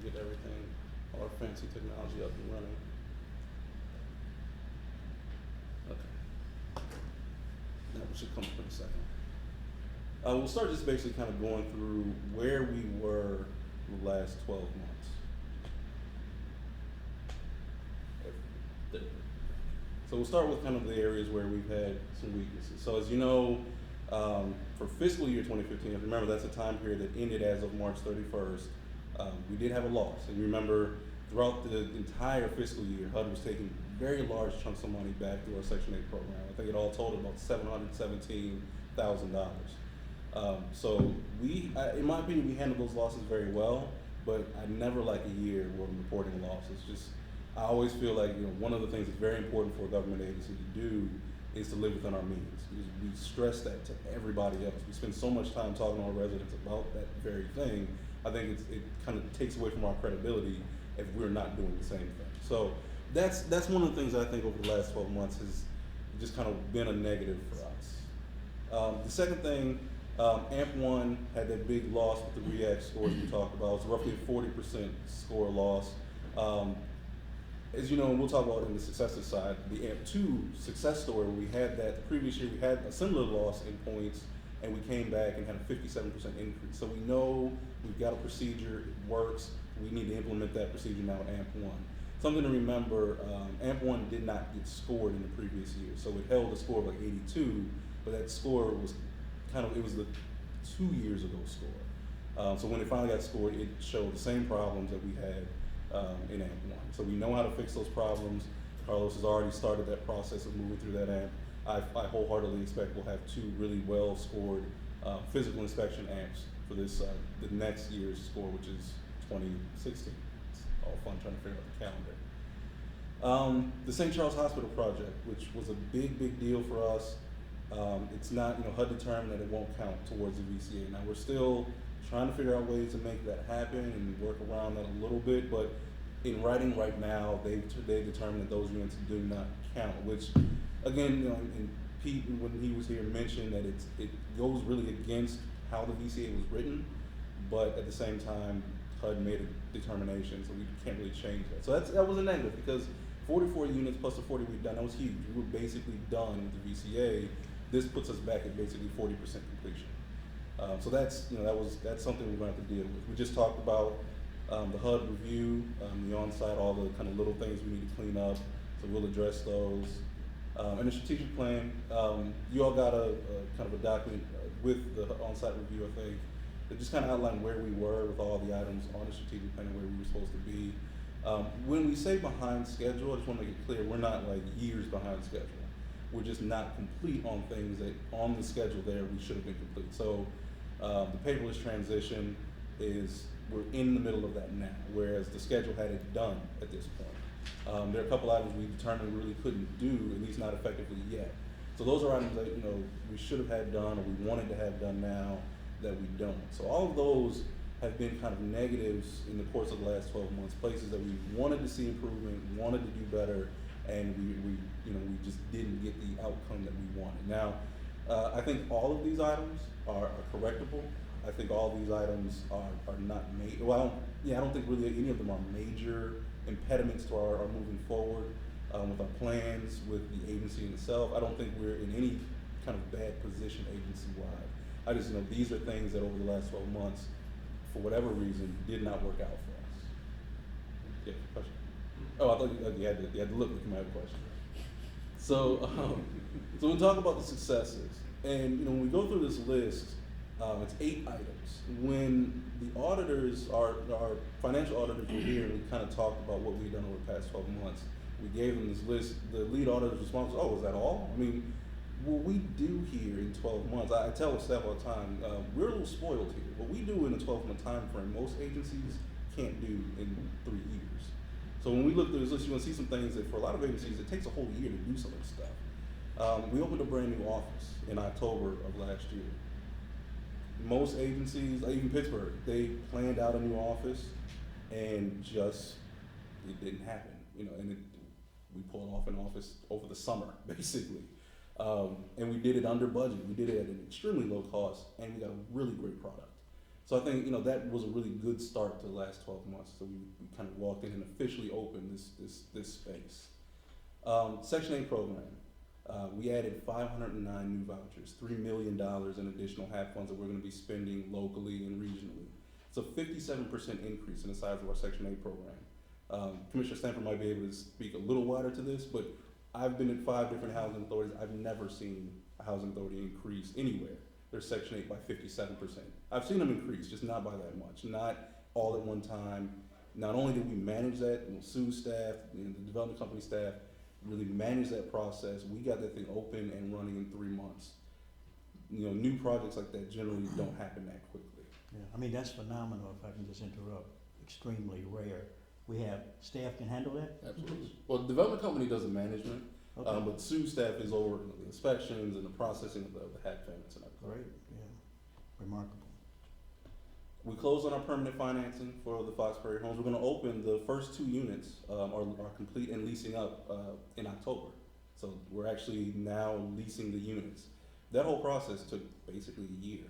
get everything, all our fancy technology up and running. Okay. That should come up in a second. We'll start just basically kind of going through where we were the last 12 months. So we'll start with kind of the areas where we've had some weaknesses. So as you know, for fiscal year 2015, remember that's a time period that ended as of March 31st. We did have a loss. And remember, throughout the entire fiscal year, HUD was taking very large chunks of money back through our Section 8 program. I think it all totaled about $717,000. So in my opinion, we handled those losses very well, but I never like a year where I'm reporting a loss. It's just, I always feel like, one of the things that's very important for a government agency to do is to live within our means. We stress that to everybody else. We spend so much time talking to our residents about that very thing. I think it kind of takes away from our credibility if we're not doing the same thing. So that's one of the things I think over the last 12 months has just kind of been a negative for us. The second thing, AMP1 had that big loss with the REACT scores we talked about. It's roughly a 40% score loss. as you know, and we'll talk about it in the successes side, the AMP2 success story, we had that the previous year, we had a similar loss in points, and we came back and had a 57% increase. So we know we've got a procedure, it works, we need to implement that procedure now at AMP1. Something to remember, AMP1 did not get scored in the previous year, so it held a score of like 82, but that score was it was the 2 years ago score. So when it finally got scored, it showed the same problems that we had in AMP1. So we know how to fix those problems. Carlos has already started that process of moving through that AMP. I wholeheartedly expect we'll have 2 really well scored physical inspection AMPs for this the next year's score, which is 2016. It's all fun trying to figure out the calendar. The St. Charles Hospital project, which was a big deal for us. It's not, HUD determined that it won't count towards the VCA. Now we're still trying to figure out ways to make that happen and work around that a little bit, but in writing right now, they determined that those units do not count, which again, and Pete, when he was here, mentioned that it goes really against how the VCA was written, but at the same time, HUD made a determination, so we can't really change that. So that was a negative, because 44 units plus the 40 we've done, that was huge. We were basically done with the VCA. This puts us back at basically 40% completion. So that's something we're going to have to deal with. We just talked about the HUD review, the on-site, all the kind of little things we need to clean up. So we'll address those. And the strategic plan, you all got a kind of a document with the on-site review, I think, that just kind of outlined where we were with all the items on the strategic plan and where we were supposed to be. When we say behind schedule, I just want to make it clear, we're not like years behind schedule. We're just not complete on things that on the schedule there we should have been complete. So the paperless transition we're in the middle of that now, whereas the schedule had it done at this point. There are a couple items we determined we really couldn't do, at least not effectively yet. So those are items that we should have had done or we wanted to have done now that we don't. So all of those have been kind of negatives in the course of the last 12 months, places that we wanted to see improvement, wanted to do better, and we just didn't get the outcome that we wanted. Now, I think all of these items are correctable. I think all of these items are not major. Well, I don't think really any of them are major impediments to our moving forward with our plans, with the agency in itself. I don't think we're in any kind of bad position agency-wide. I just know these are things that over the last 12 months, for whatever reason, did not work out for us. Yeah, question? Oh, I thought you had to look like you might have a question. So we'll talk about the successes. And when we go through this list, it's 8 items. When the auditors, our financial auditors were here and we kind of talked about what we've done over the past 12 months, we gave them this list. The lead auditor's response was, oh, is that all? I mean, what we do here in 12 months, I tell the staff all the time, we're a little spoiled here. What we do in a 12-month time frame, most agencies can't do in 3 years. So when we look through this list, you're gonna see some things that for a lot of agencies, it takes a whole year to do some of this stuff. We opened a brand new office in October of last year. Most agencies, even Pittsburgh, they planned out a new office and it didn't happen, and we pulled off an office over the summer, basically. And we did it under budget. We did it at an extremely low cost, and we got a really great product. So I think, that was a really good start to the last 12 months. So we kind of walked in and officially opened this space. Section 8 program. We added 509 new vouchers, $3 million in additional HAP funds that we're going to be spending locally and regionally. It's a 57% increase in the size of our Section 8 program. Commissioner Stanford might be able to speak a little wider to this, but I've been at 5 different housing authorities. I've never seen a housing authority increase anywhere their Section 8 by 57%. I've seen them increase, just not by that much, not all at one time. Not only did we manage that, Sue's staff, the development company staff, really manage that process. We got that thing open and running in 3 months. New projects like that generally don't happen that quickly. Yeah, that's phenomenal, if I can just interrupt. Extremely rare. We have staff can handle that? Absolutely. Well, the development company does the management, Okay. but Sue's staff is over the inspections and the processing of the HAC payments and everything. Great, yeah, remarkable. We closed on our permanent financing for the Foxbury homes. We're going to open the first 2 units are complete and leasing up in October. So we're actually now leasing the units. That whole process took basically a year.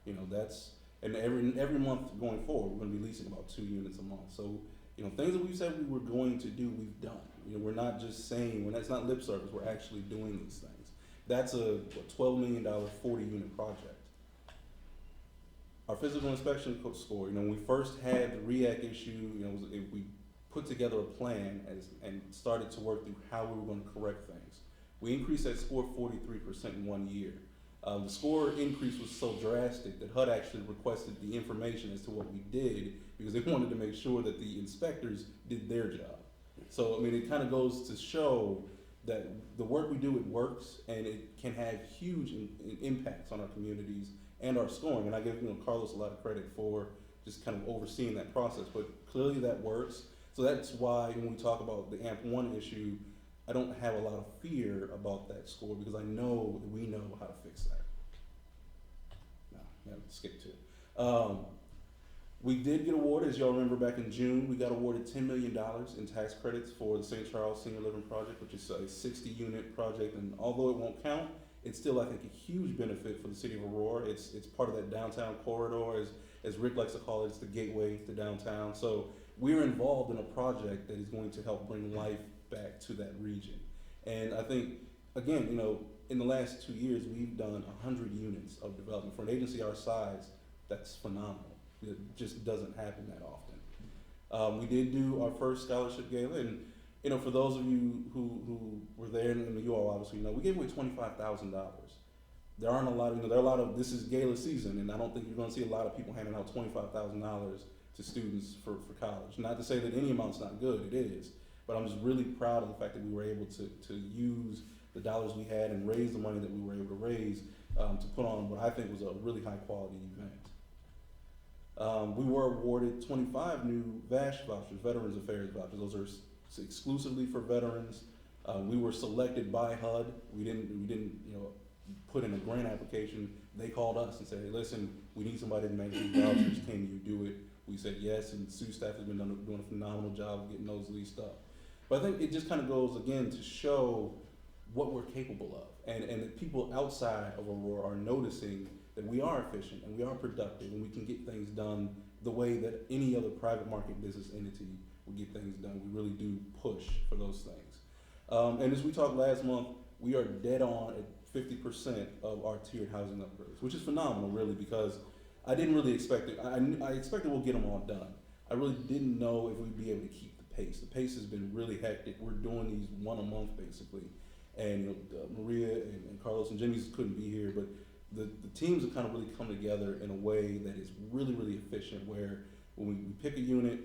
And every month going forward, we're going to be leasing about 2 units a month. So you know, things that we've said we were going to do, we've done. You know, we're not just saying, it's not lip service, we're actually doing these things. That's a $12 million, 40-unit project. Our physical inspection score, you know, when we first had the REAC issue, you know, we put together a plan and started to work through how we were going to correct things. We increased that score 43% in 1 year. The score increase was so drastic that HUD actually requested the information as to what we did because they wanted to make sure that the inspectors did their job. So, I mean, it kind of goes to show that the work we do, it works, and it can have huge impacts on our communities and our scoring. And I give, you know, Carlos a lot of credit for just kind of overseeing that process, but clearly that works. So that's why when we talk about the AMP1 issue, I don't have a lot of fear about that score because I know that we know how to fix that. Now, skip to it. We did get awarded, as y'all remember back in June, we got awarded $10 million in tax credits for the St. Charles Senior Living Project, which is a 60-unit project. And although it won't count, it's still, I think, a huge benefit for the city of Aurora. It's part of that downtown corridor, as Rick likes to call it, it's the gateway to downtown. So we're involved in a project that is going to help bring life back to that region. And I think, again, you know, in the last 2 years, we've done 100 units of development. For an agency our size, that's phenomenal. It just doesn't happen that often. We did do our first scholarship gala, and you know, for those of you who were there, and you all obviously know, we gave away $25,000. There aren't a lot of, you know, there are a lot of, this is gala season, and I don't think you're going to see a lot of people handing out $25,000 to students for college. Not to say that any amount's not good, it is, but I'm just really proud of the fact that we were able to use the dollars we had and raise the money that we were able to raise to put on what I think was a really high quality event. We were awarded 25 new VASH vouchers, Veterans Affairs vouchers. Those are exclusively for veterans. We were selected by HUD. We didn't, you know, put in a grant application. They called us and said, hey, listen, we need somebody to make these vouchers. Can you do it? We said yes, and Sue staff has been doing a phenomenal job of getting those leased up. But I think it just kind of goes, again, to show what we're capable of. And that people outside of Aurora are noticing that we are efficient and we are productive and we can get things done the way that any other private market business entity would get things done. We really do push for those things. And as we talked last month, we are dead on at 50% of our tiered housing upgrades, which is phenomenal, really, because I didn't really expect it. I expected we'll get them all done. I really didn't know if we'd be able to keep the pace. The pace has been really hectic. We're doing these one a month, basically. And you know, Maria and Carlos and Jimmy's couldn't be here, but the teams have kind of really come together in a way that is really, really efficient, where when we pick a unit,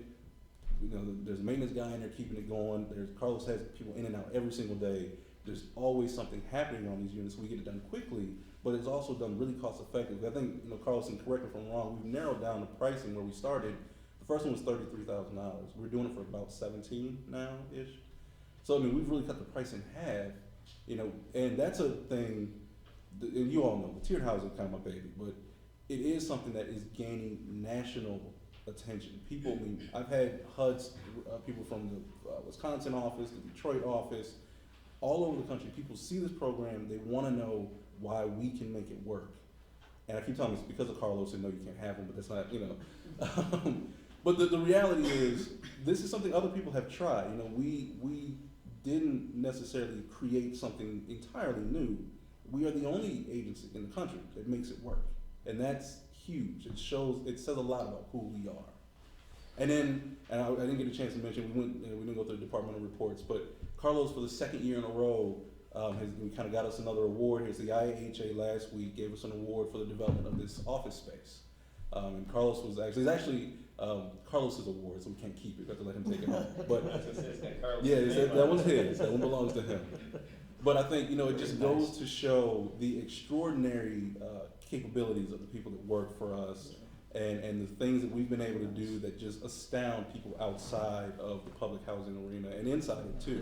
you know, there's a maintenance guy in there keeping it going. Carlos has people in and out every single day. There's always something happening on these units, so we get it done quickly, but it's also done really cost effectively. I think, you know, Carlos, and correct me if I'm wrong, we've narrowed down the pricing where we started. The first one was $33,000. We're doing it for about 17 now-ish. So, I mean, we've really cut the price in half, you know, and that's a thing, and you all know, the tiered housing is kind of my baby, but it is something that is gaining national attention. People, I mean, I've had HUD's people from the Wisconsin office, the Detroit office, all over the country. People see this program, they want to know why we can make it work. And I keep telling them it's because of Carlos, and no, you can't have him, but that's not, you know. But the reality is, this is something other people have tried. You know, we didn't necessarily create something entirely new. We are the only agency in the country that makes it work. And that's huge. It says a lot about who we are. And then, and I didn't get a chance to mention, we didn't go through the departmental reports, but Carlos, for the second year in a row, we kind of got us another award. Here's the IAHA last week gave us an award for the development of this office space. And Carlos was actually Carlos's award, so we can't keep it. We have to let him take it home. But yeah, that one's his. That one belongs to him. But I think, you know, it just goes to show the extraordinary capabilities of the people that work for us, and the things that we've been able to do that just astound people outside of the public housing arena and inside it too.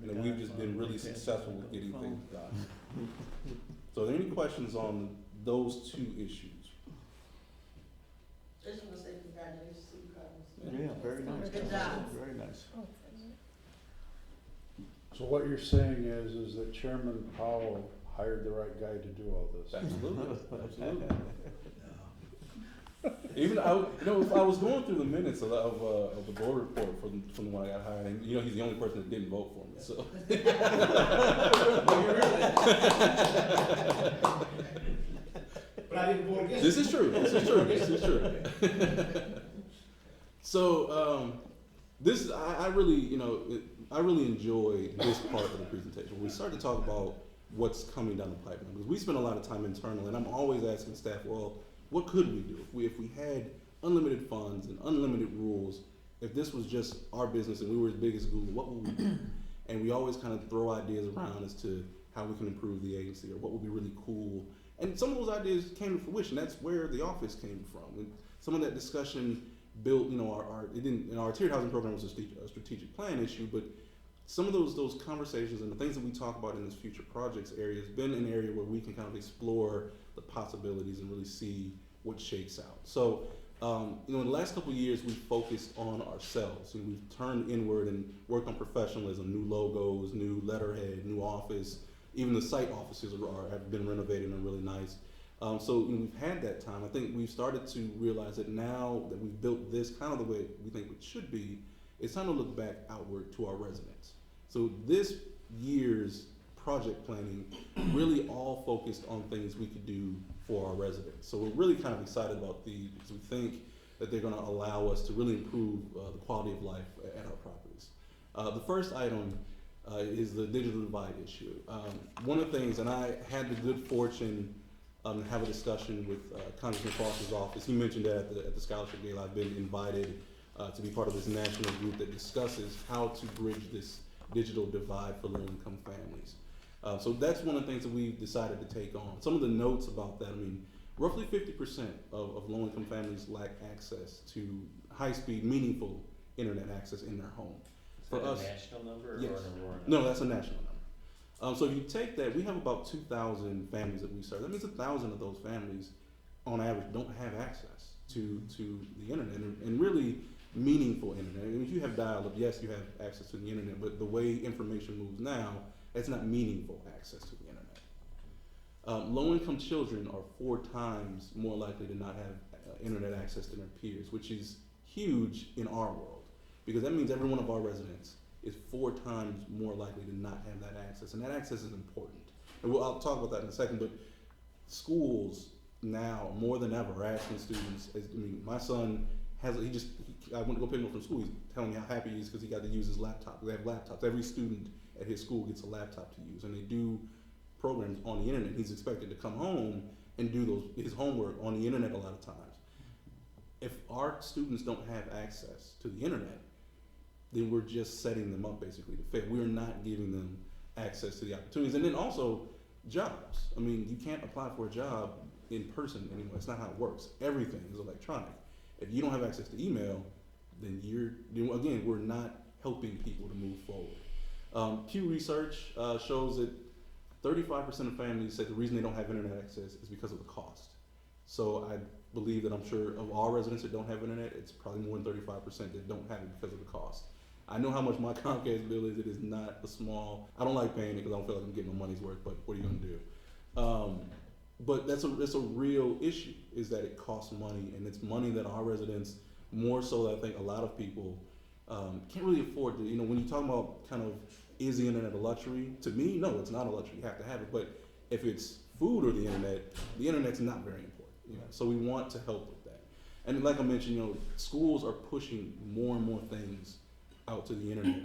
You know, we've just been really successful with getting things done. So are there any questions on those two issues? Just want to say congratulations to you, Carlos. Yeah, very nice. Good job. Very nice. So what you're saying is that Chairman Powell hired the right guy to do all this? Absolutely, absolutely. Even if I was going through the minutes of the board report from the one I got hired, and he's the only person that didn't vote for me. So But I didn't vote against. this is true. This is true. So I really enjoy this part of the presentation. We start to talk about what's coming down the pipeline, because we spend a lot of time internally, and I'm always asking staff, well, what could we do if we had unlimited funds and unlimited rules? If this was just our business and we were as big as Google, what would we do? And we always kind of throw ideas around as to how we can improve the agency or what would be really cool. And some of those ideas came to fruition. That's where the office came from. And some of that discussion built, our tiered housing program was a strategic plan issue, but some of those conversations and the things that we talk about in this future projects area has been an area where we can kind of explore the possibilities and really see what shakes out. So, in the last couple of years, we've focused on ourselves, and we've turned inward and worked on professionalism, new logos, new letterhead, new office. Even the site offices have been renovated and are really nice. So we've had that time. I think we've started to realize that now that we've built this kind of the way we think it should be, it's time to look back outward to our residents. So this year's project planning really all focused on things we could do for our residents. So we're really kind of excited about these, because we think that they're going to allow us to really improve the quality of life at our properties. The first item is the digital divide issue. One of the things, and I had the good fortune to have a discussion with Congressman Foster's office. He mentioned that at the scholarship gala, I've been invited to be part of this national group that discusses how to bridge this digital divide for low-income families. So that's one of the things that we've decided to take on. Some of the notes about that, roughly 50% of low-income families lack access to high-speed, meaningful internet access in their home. Is that a national number Yes. or an Aurora number? No, that's a national number. So if you take that, we have about 2,000 families that we serve. That means 1,000 of those families, on average, don't have access to the internet, and really meaningful internet. If you have dial-up, yes, you have access to the internet, but the way information moves now, it's not meaningful access to the internet. Low-income children are 4 times more likely to not have internet access than their peers, which is huge in our world, because that means every one of our residents is 4 times more likely to not have that access, and that access is important. And I'll talk about that in a second, but schools now, more than ever, are asking students, my son I went to go pick him up from school, he's telling me how happy he is because he got to use his laptop. They have laptops. Every student at his school gets a laptop to use, and they do programs on the internet. He's expected to come home and do his homework on the internet a lot of times. If our students don't have access to the internet, then we're just setting them up basically to fail. We're not giving them access to the opportunities. And then also jobs. You can't apply for a job in person anymore. It's not how it works. Everything is electronic. If you don't have access to email, then we're not helping people to move forward. Pew Research shows that 35% of families say the reason they don't have internet access is because of the cost. So I believe that I'm sure of all residents that don't have internet, it's probably more than 35% that don't have it because of the cost. I know how much my Comcast bill is. It is not a small. I don't like paying it because I don't feel like I'm getting my money's worth. But what are you going to do? But that's a real issue, is that it costs money, and it's money that our residents, more so than I think a lot of people, can't really afford to. When you talk about kind of, is the internet a luxury? To me, no, it's not a luxury. You have to have it. But if it's food or the internet's not very important. So we want to help with that. And like I mentioned, schools are pushing more and more things out to the internet.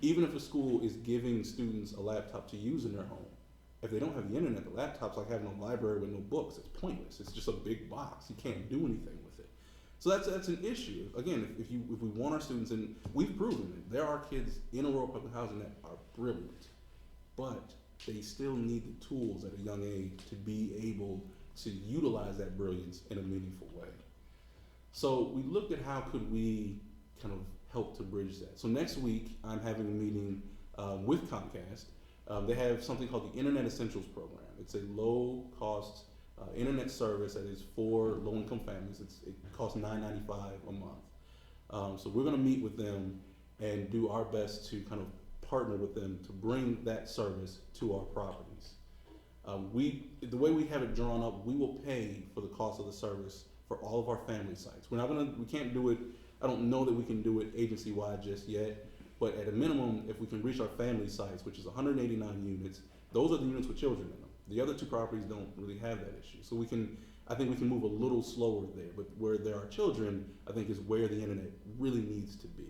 Even if a school is giving students a laptop to use in their home, if they don't have the internet, the laptop's like having a library with no books. It's pointless. It's just a big box. You can't do anything with it. So that's an issue. Again, if we want our students, and we've proven it, there are kids in Aurora Public Housing that are brilliant, but they still need the tools at a young age to be able to utilize that brilliance in a meaningful way. So we looked at how could we kind of help to bridge that. So next week, I'm having a meeting with Comcast. They have something called the Internet Essentials Program. It's a low-cost internet service that is for low-income families. It costs $9.95 a month. So we're going to meet with them and do our best to kind of partner with them to bring that service to our properties. The way we have it drawn up, we will pay for the cost of the service for for all of our family sites. We can't do it, I don't know that we can do it agency-wide just yet, but at a minimum, if we can reach our family sites, which is 189 units, those are the units with children in them. The other two properties don't really have that issue. So I think we can move a little slower there, but where there are children, I think is where the internet really needs to be.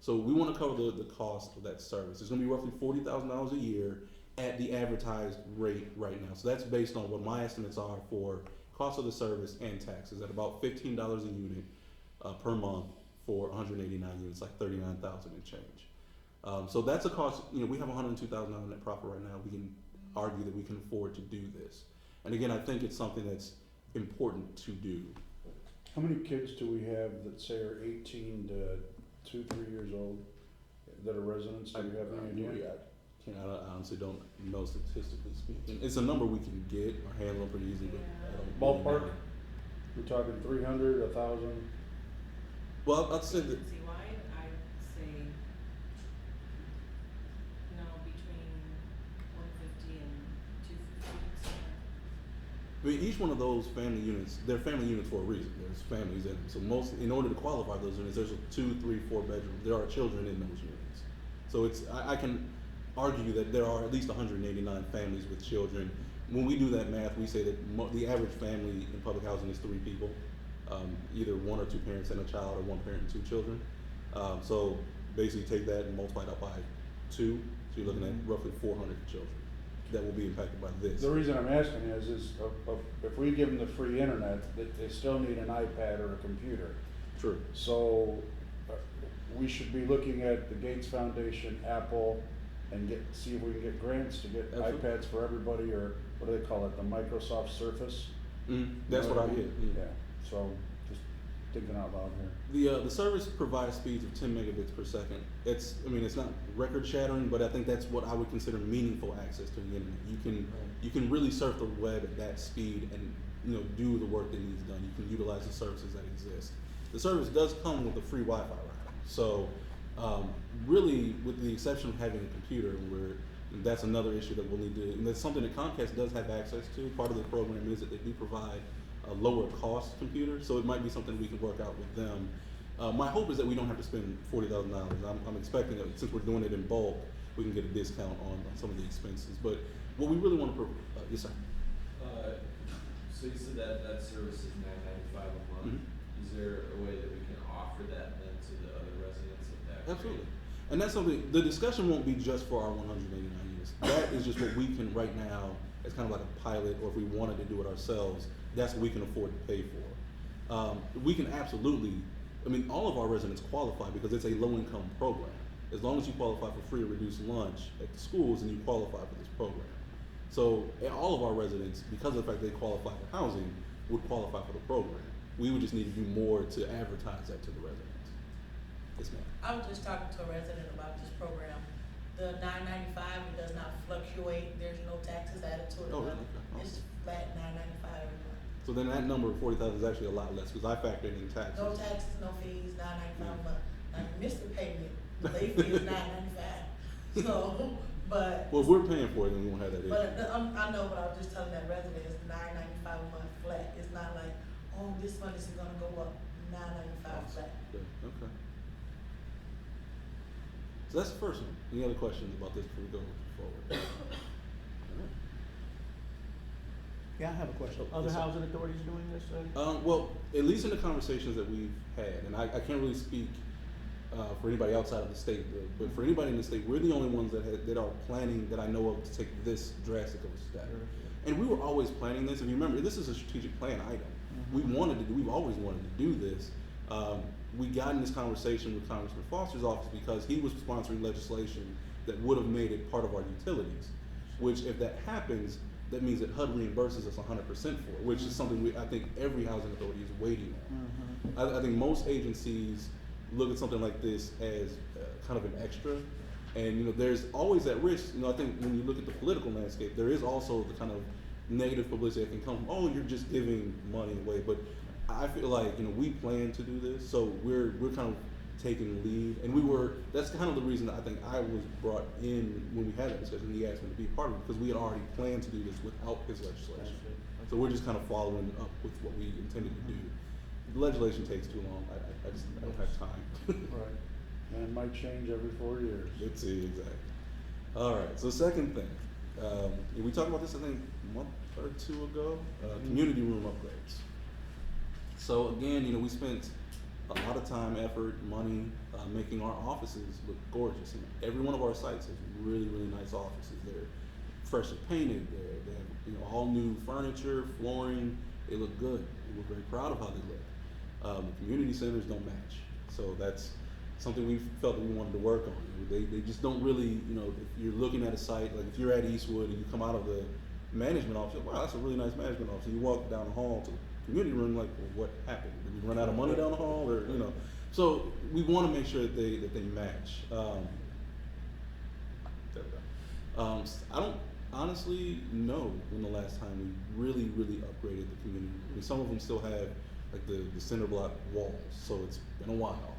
So we want to cover the cost of that service. It's going to be roughly $40,000 a year at the advertised rate right now. So that's based on what my estimates are for cost of the service and taxes at about $15 a unit per month for 189 units, like 39,000 and change. So that's a cost. You know, we have $102,000 net profit right now. We can argue that we can afford to do this. And again, I think it's something that's important to do. How many kids do we have that say are 18 to 2-3 years old that are residents? Do you have any idea? I honestly don't know statistically speaking. It's a number we can get or handle pretty easily, but I don't. Ballpark? Really know. We're talking 300, 1,000? Well, I'd say that. Agency-wide, I'd say, no, between 150 and 250, somewhere. I mean, each one of those family units, they're family units for a reason. There's families in them. So in order to qualify those units, there's 2, 3, 4 bedrooms. There are children in those units. So I can argue that there are at least 189 families with children. When we do that math, we say that the average family in public housing is 3 people, either 1 or 2 parents and a child, or 1 parent and 2 children. So basically take that and multiply that by 2, so you're looking at roughly 400 children that will be impacted by this. The reason I'm asking is if we give them the free internet, they still need an iPad or a computer. True. So we should be looking at the Gates Foundation, Apple, and see if we can get grants to get Absolutely. iPads for everybody, or what do they call it, the Microsoft Surface? That's You know what I mean? hear. Yeah, so just thinking out loud here. The service provides speeds of 10 megabits per second. It's not record shattering, but I think that's what I would consider meaningful access to the internet. You can really surf the web at that speed and do the work that needs done. You can utilize the services that exist. The service does come with a free Wi-Fi router. So really, with the exception of having a computer, that's another issue that we'll need to, and that's something that Comcast does have access to. Part of the program is that they do provide a lower cost computer, so it might be something we can work out with them. My hope is that we don't have to spend $40,000. I'm expecting that since we're doing it in bulk, we can get a discount on some of the expenses. But what we really want to, yes sir. So you said that service is $9.95 a month. Is there a way that we can offer that then to the other residents of that? Absolutely. And that's something, the discussion won't be just for our 189 units. That is just what we can right now, as kind of like a pilot, or if we wanted to do it ourselves, that's what we can afford to pay for. We can absolutely, all of our residents qualify because it's a low-income program. As long as you qualify for free or reduced lunch at the schools, then you qualify for this program. So all of our residents, because of the fact they qualify for housing, would qualify for the program. We would just need to do more to advertise that to the residents. Yes, ma'am. I was just talking to a resident about this program. The $9.95, it does not fluctuate, there's no taxes added to it. Oh, really? Okay. It's flat $9.95 every month. So then that number of 40,000 is actually a lot less because I factored in taxes. No taxes, no fees, $9.95 a month. Now, you missed the payment, the late fee is $9.95. So, but. Well, if we're paying for it, then we won't have that issue. But I know, but I was just telling that resident, it's $9.95 a month flat. It's not like, oh, this month is gonna go up, $9.95 flat. Okay. So that's the first one. Any other questions about this before we go forward? Yeah, I have a question. Other Yes, sir. housing authorities doing this? Well, at least in the conversations that we've had, and I can't really speak for anybody outside of the state, but for anybody in the state, we're the only ones that are planning, that I know of, to take this drastic of a step. And we were always planning this. If you remember, this is a strategic plan item. We've always wanted to do this. We got in this conversation with Congressman Foster's office because he was sponsoring legislation that would have made it part of our utilities, which if that happens, that means that HUD reimburses us 100% for it, which is something I think every housing authority is waiting on. I think most agencies look at something like this as kind of an extra, and there's always that risk. I think when you look at the political landscape, there is also the kind of negative publicity that can come from, oh, you're just giving money away. But I feel like we plan to do this, so we're kind of taking lead, and that's kind of the reason that I think I was brought in when we had that discussion. He asked me to be a part of it because we had already planned to do this without his legislation. So we're just kind of following up with what we intended to do. the legislation takes too long. I just I don't have time. Right. And it might change every 4 years. Let's see, exactly. All right, so second thing, we talked about this, I think, a month or two ago, community room upgrades. So again, we spent a lot of time, effort, money, making our offices look gorgeous. Every one of our sites has really, really nice offices. They're freshly painted, they have, all new furniture, flooring, they look good. We're very proud of how they look. The community centers don't match, so that's something we felt that we wanted to work on. They just don't really, if you're looking at a site, like if you're at Eastwood and you come out of the management office, wow, that's a really nice management office. And you walk down the hall to the community room, like, well, what happened? Did we run out of money down the hall, or So we want to make sure that they match. There we go. I don't honestly know when the last time we really, really upgraded the community. I mean, some of them still have like the cinder block walls, so it's been a while.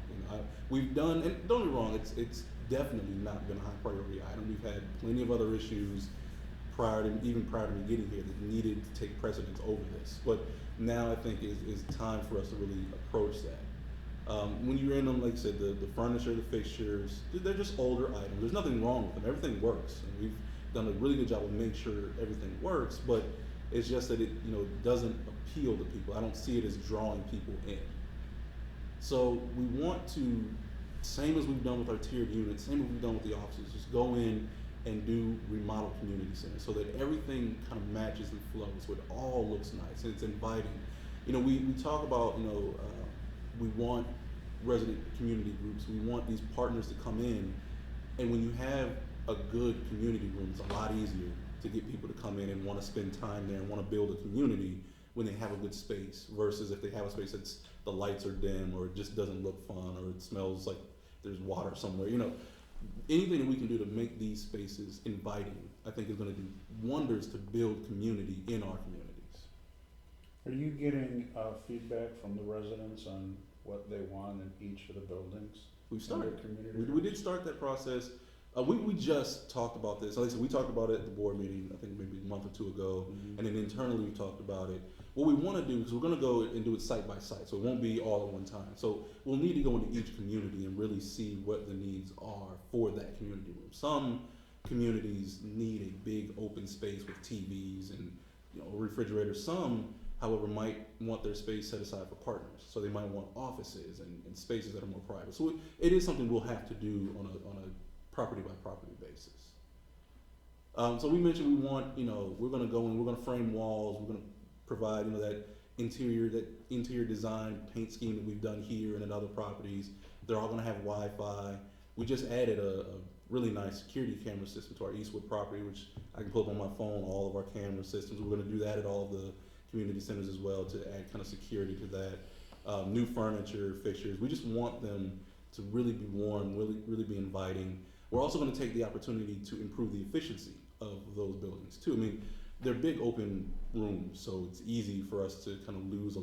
We've done, and don't get me wrong, it's definitely not been a high priority item. We've had plenty of other issues even prior to me getting here that needed to take precedence over this. But now I think is time for us to really approach that. When you're in them, like I said, the furniture, the fixtures, they're just older items. There's nothing wrong with them. Everything works, and we've done a really good job of making sure everything works. But it's just that it doesn't appeal to people. I don't see it as drawing people in. So we want to, same as we've done with our tiered units, same as we've done with the offices, just go in and do remodel community centers so that everything kind of matches and flows, so it all looks nice and it's inviting. We talk about, we want resident community groups, we want these partners to come in, and when you have a good community room, it's a lot easier to get people to come in and want to spend time there and want to build a community when they have a good space, versus if they have a space that's the lights are dim or it just doesn't look fun or it smells like there's water somewhere. Anything that we can do to make these spaces inviting, I think is going to do wonders to build community in our communities. Are you getting feedback from the residents on what they want in each of the buildings? We've started. Community We did start that process. We just talked about this. Like I said, we talked about it at the board meeting, I think maybe a month or two ago, and then internally we talked about it. What we want to do, because we're going to go and do it site by site, so it won't be all at one time. So we'll need to go into each community and really see what the needs are for that community room. Some communities need a big open space with TVs and refrigerators. Some, however, might want their space set aside for partners. So they might want offices and spaces that are more private. So it is something we'll have to do on a property by property basis. So we mentioned we want, we're going to go in, we're going to frame walls, we're going to provide, that interior design paint scheme that we've done here and in other properties. They're all going to have Wi-Fi. We just added a really nice security camera system to our Eastwood property, which I can pull up on my phone, all of our camera systems. We're going to do that at all of the community centers as well to add kind of security to that. New furniture, fixtures. We just want them to really be warm, really be inviting. We're also going to take the opportunity to improve the efficiency of those buildings too. I mean, they're big open rooms, so it's easy for us to kind of lose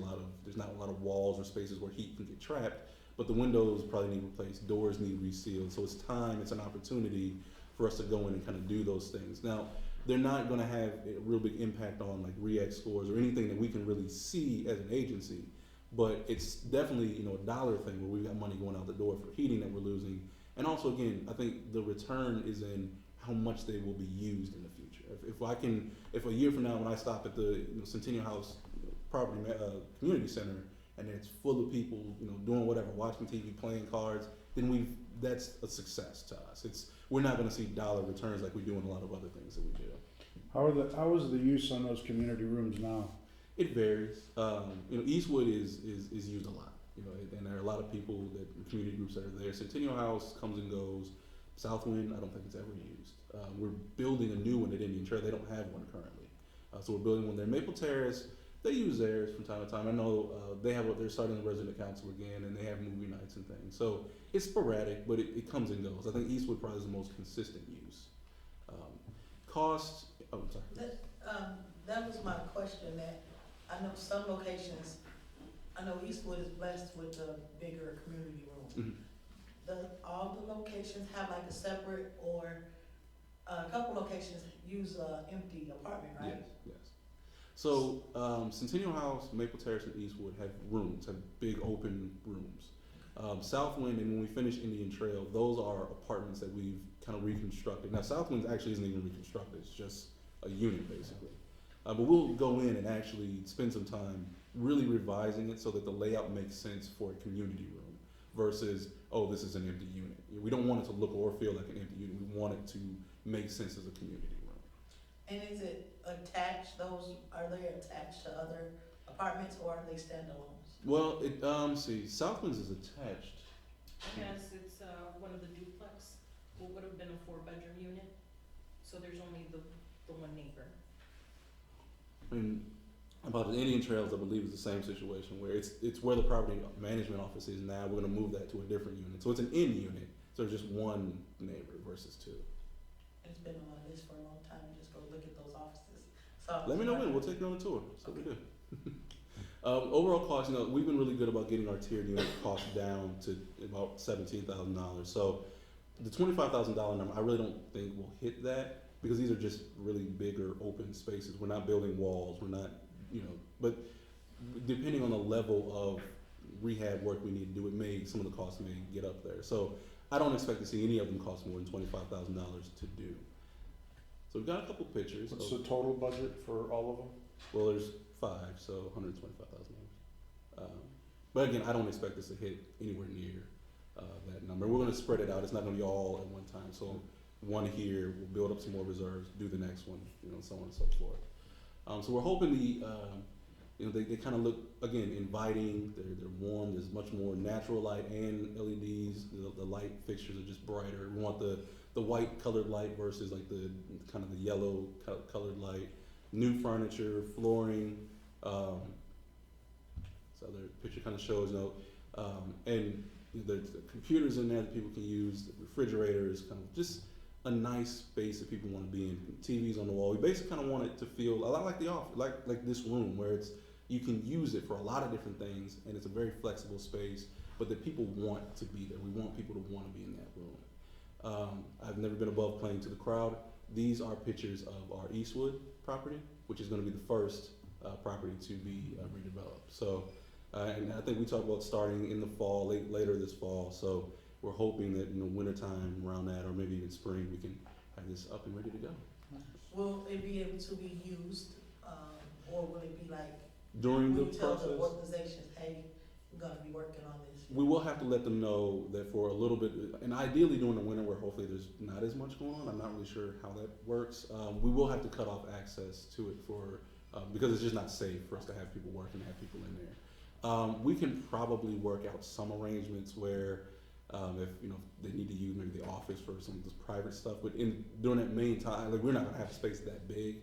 there's not a lot of walls or spaces where heat can get trapped, but the windows probably need replaced, doors need resealed, so it's an opportunity for us to go in and kind of do those things. Now, they're not gonna have a real big impact on like REACT scores or anything that we can really see as an agency, but it's definitely, a dollar thing where we've got money going out the door for heating that we're losing. And also, again, I think the return is in how much they will be used in the future. If a year from now when I stop at the Centennial House property community center and it's full of people, doing whatever, watching TV, playing cards, then that's a success to us. We're not going to see dollar returns like we do in a lot of other things that we do. How is the use on those community rooms now? It varies. Eastwood is used a lot. And there are a lot of people community groups that are there. Centennial House comes and goes. Southwind, I don't think it's ever used. We're building a new one at Indian Trail. They don't have one currently. So we're building one there. Maple Terrace, they use theirs from time to time. I know they're starting the resident council again, and they have movie nights and things. So it's sporadic, but it comes and goes. I think Eastwood probably is the most consistent use. Cost, I'm sorry. That was my question, that I know some locations, I know Eastwood is blessed with the bigger community room. Mm-hmm. All the locations have like a separate, or a couple locations use a empty apartment, right? Yes. So Centennial House, Maple Terrace, and Eastwood have rooms, have big open rooms. Southwind, and when we finish Indian Trail, those are apartments that we've kind of reconstructed. Now Southwind actually isn't even reconstructed; it's just a unit basically. But we'll go in and actually spend some time really revising it so that the layout makes sense for a community room versus, oh, this is an empty unit. We don't want it to look or feel like an empty unit. We want it to make sense as a community room. And is it attached, are they attached to other apartments or are they standalones? Well, see, Southwinds is attached. Yes, it's, one of the duplex, what would have been a 4-bedroom unit, so there's only the one neighbor. I mean, about the Indian Trails, I believe, is the same situation where it's where the property management office is now. We're going to move that to a different unit, so it's an in unit. So there's just one neighbor versus two. It's been on my list for a long time, to just go look at those offices. So Let me know when. We'll take you on a tour. That's what we do. Overall cost, we've been really good about getting our tiered unit cost down to about $17,000. So the $25,000 number, I really don't think we'll hit that because these are just really bigger open spaces. We're not building walls. We're not, but depending on the level of rehab work we need to do, some of the costs may get up there. So I don't expect to see any of them cost more than $25,000 to do. So we've got a couple pictures. What's the total budget for all of them? Well, there's 5, so $125,000. But again, I don't expect us to hit anywhere near that number. We're going to spread it out. It's not going to be all at one time. So one here, we'll build up some more reserves, do the next one, so on and so forth. So we're hoping they kind of look, again, inviting. They're warm. There's much more natural light and LEDs. The light fixtures are just brighter. We want the white colored light versus like the kind of the yellow colored light. New furniture, flooring. This other picture kind of shows, and there's the computers in there that people can use. The refrigerators, kind of just a nice space that people want to be in. TVs on the wall. We basically kind of want it to feel a lot like the office, like this room, where you can use it for a lot of different things, and it's a very flexible space, but that people want to be there. We want people to want to be in that room. I've never been above playing to the crowd. These are pictures of our Eastwood property, which is going to be the first property to be redeveloped. So, and I think we talked about starting in the fall, later this fall. So we're hoping that wintertime around that, or maybe even spring, we can have this up and ready to go. Will it be able to be used, or will it be like, During the will you tell process, the organizations, hey, we're gonna be working on this? we will have to let them know that for a little bit, and ideally during the winter where hopefully there's not as much going on. I'm not really sure how that works. We will have to cut off access to it because it's just not safe for us to have people working, have people in there. We can probably work out some arrangements where if they need to use maybe the office for some of this private stuff, but during that main time, like we're not gonna have space that big.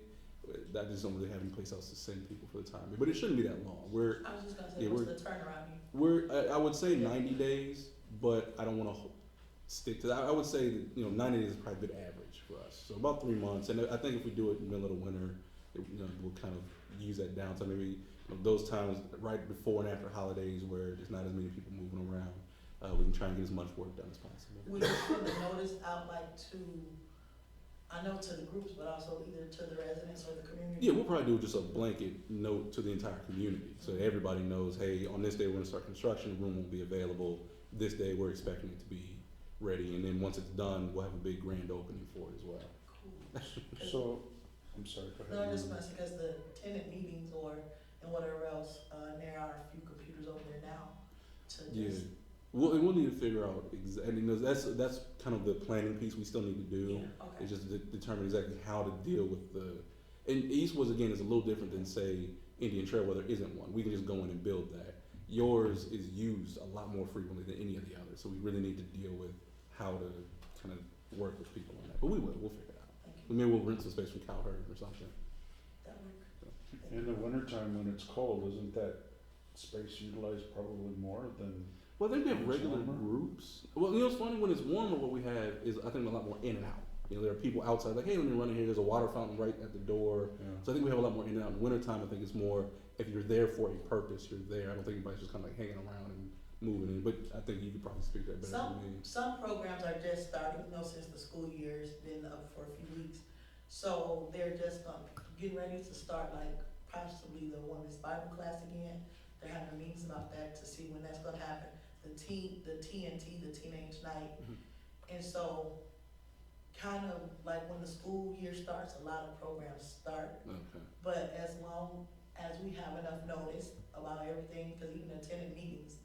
That just don't really have any place else to send people for the time being. But it shouldn't be that long. I was just gonna say, what's the turnaround here? I would say 90 days, but I don't want to stick to that. I would say that 90 days is probably a good average for us. So about 3 months, and I think if we do it in the middle of winter, we'll kind of use that down. So maybe those times right before and after holidays where there's not as many people moving around, we can try and get as much work done as possible. Would you put the notice out to the groups, but also either to the residents or the community? Yeah, we'll probably do just a blanket note to the entire community, so everybody knows, hey, on this day we're gonna start construction, the room won't be available. This day we're expecting it to be ready, and then once it's done, we'll have a big grand opening for it as well. Cool. So, I'm sorry, go ahead. No, I just want to say, because the tenant meetings and whatever else, and there are a few computers over there now to just. Yeah. We'll need to figure out that's kind of the planning piece we still need to do. Yeah, okay. It's just to determine exactly how to deal with and Eastwoods again is a little different than say Indian Trail where there isn't one. We can just go in and build that. Yours is used a lot more frequently than any of the others, so we really need to deal with how to kind of work with people on that. But we'll figure it out. Thank you. Maybe we'll rent some space from Cowherd or something. That work. In the wintertime when it's cold, isn't that space utilized probably more than? Well, they have regular Warmer? groups. Well, it's funny when it's warmer. What we have is I think a lot more in and out. There are people outside like, hey, let me run in here. There's a water fountain right at the door. Yeah. So I think we have a lot more in and out. In the wintertime, I think it's more if you're there for a purpose, you're there. I don't think anybody's just kind of like hanging around and moving in. But I think you could probably speak that better than me. Some programs are just starting, since the school year's been up for a few weeks. So they're just getting ready to start like possibly the women's Bible class again. They're having meetings about that to see when that's gonna happen. The TNT, the Teenage Night. And so, kind of like when the school year starts, a lot of programs start. Okay. But as long as we have enough notice about everything, because even attending meetings,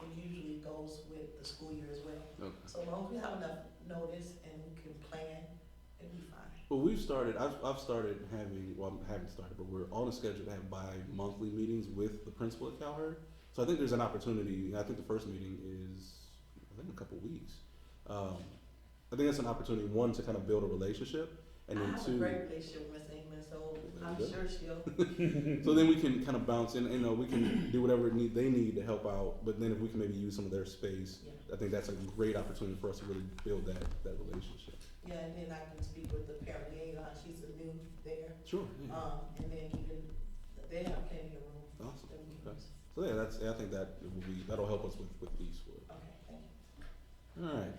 it usually goes with the school year as well. Okay. So as long as we have enough notice and we can plan, it'll be fine. Well, we've started. I've started having. Well, I haven't started, but we're on a schedule to have bi-monthly meetings with the principal at Calhern. So I think there's an opportunity. I think the first meeting is, I think, a couple weeks. I think that's an opportunity, one, to kind of build a relationship, and then I have two. a great relationship with Miss England, so I'm Good. sure she'll. So then we can kind of bounce in. You know, we can do whatever they need to help out. But then if we can maybe use some of their space, Yeah. I think that's a great opportunity for us to really build that relationship. Yeah, and then I can speak with the parent liaison, she's a new there, Sure. Yeah. and then even, they have plenty of room. Awesome. that we can Okay. use. So yeah, I think that'll help us with Eastwood. Okay, thank you. All right.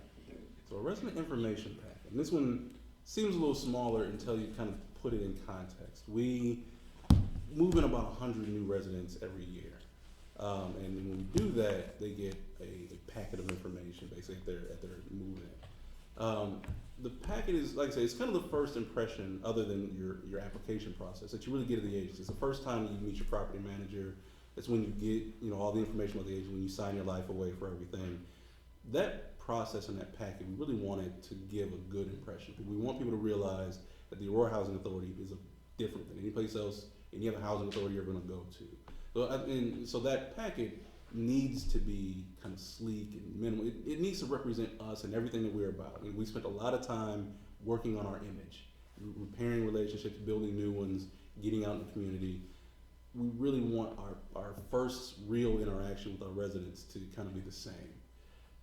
So a resident information packet. And this one seems a little smaller until you kind of put it in context. We move in about 100 new residents every year. And when we do that, they get a packet of information basically at their move-in. The packet is, like I say, it's kind of the first impression other than your application process that you really get of the agency. It's the first time you meet your property manager. It's when you get, all the information about the agency, when you sign your life away for everything. That process and that packet, we really wanted to give a good impression. We want people to realize that the Aurora Housing Authority is different than any place else, any other housing authority you're going to go to. So that packet needs to be kind of sleek and minimal. It needs to represent us and everything that we're about. And we spent a lot of time working on our image, repairing relationships, building new ones, getting out in the community. We really want our first real interaction with our residents to kind of be the same.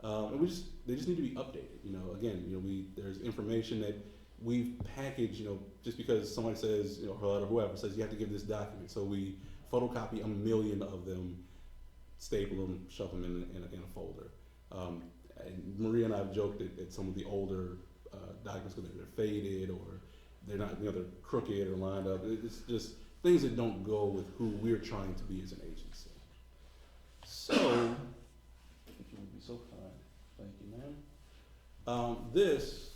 And they just need to be updated. Again, there's information that we've packaged, just because somebody says, or whoever says you have to give this document. So we photocopy 1 million of them, staple them, shove them in a folder. And Maria and I have joked at some of the older documents because they're faded or they're not, they're crooked or lined up. It's just things that don't go with who we're trying to be as an agency. So, if you would be so kind, thank you, ma'am. This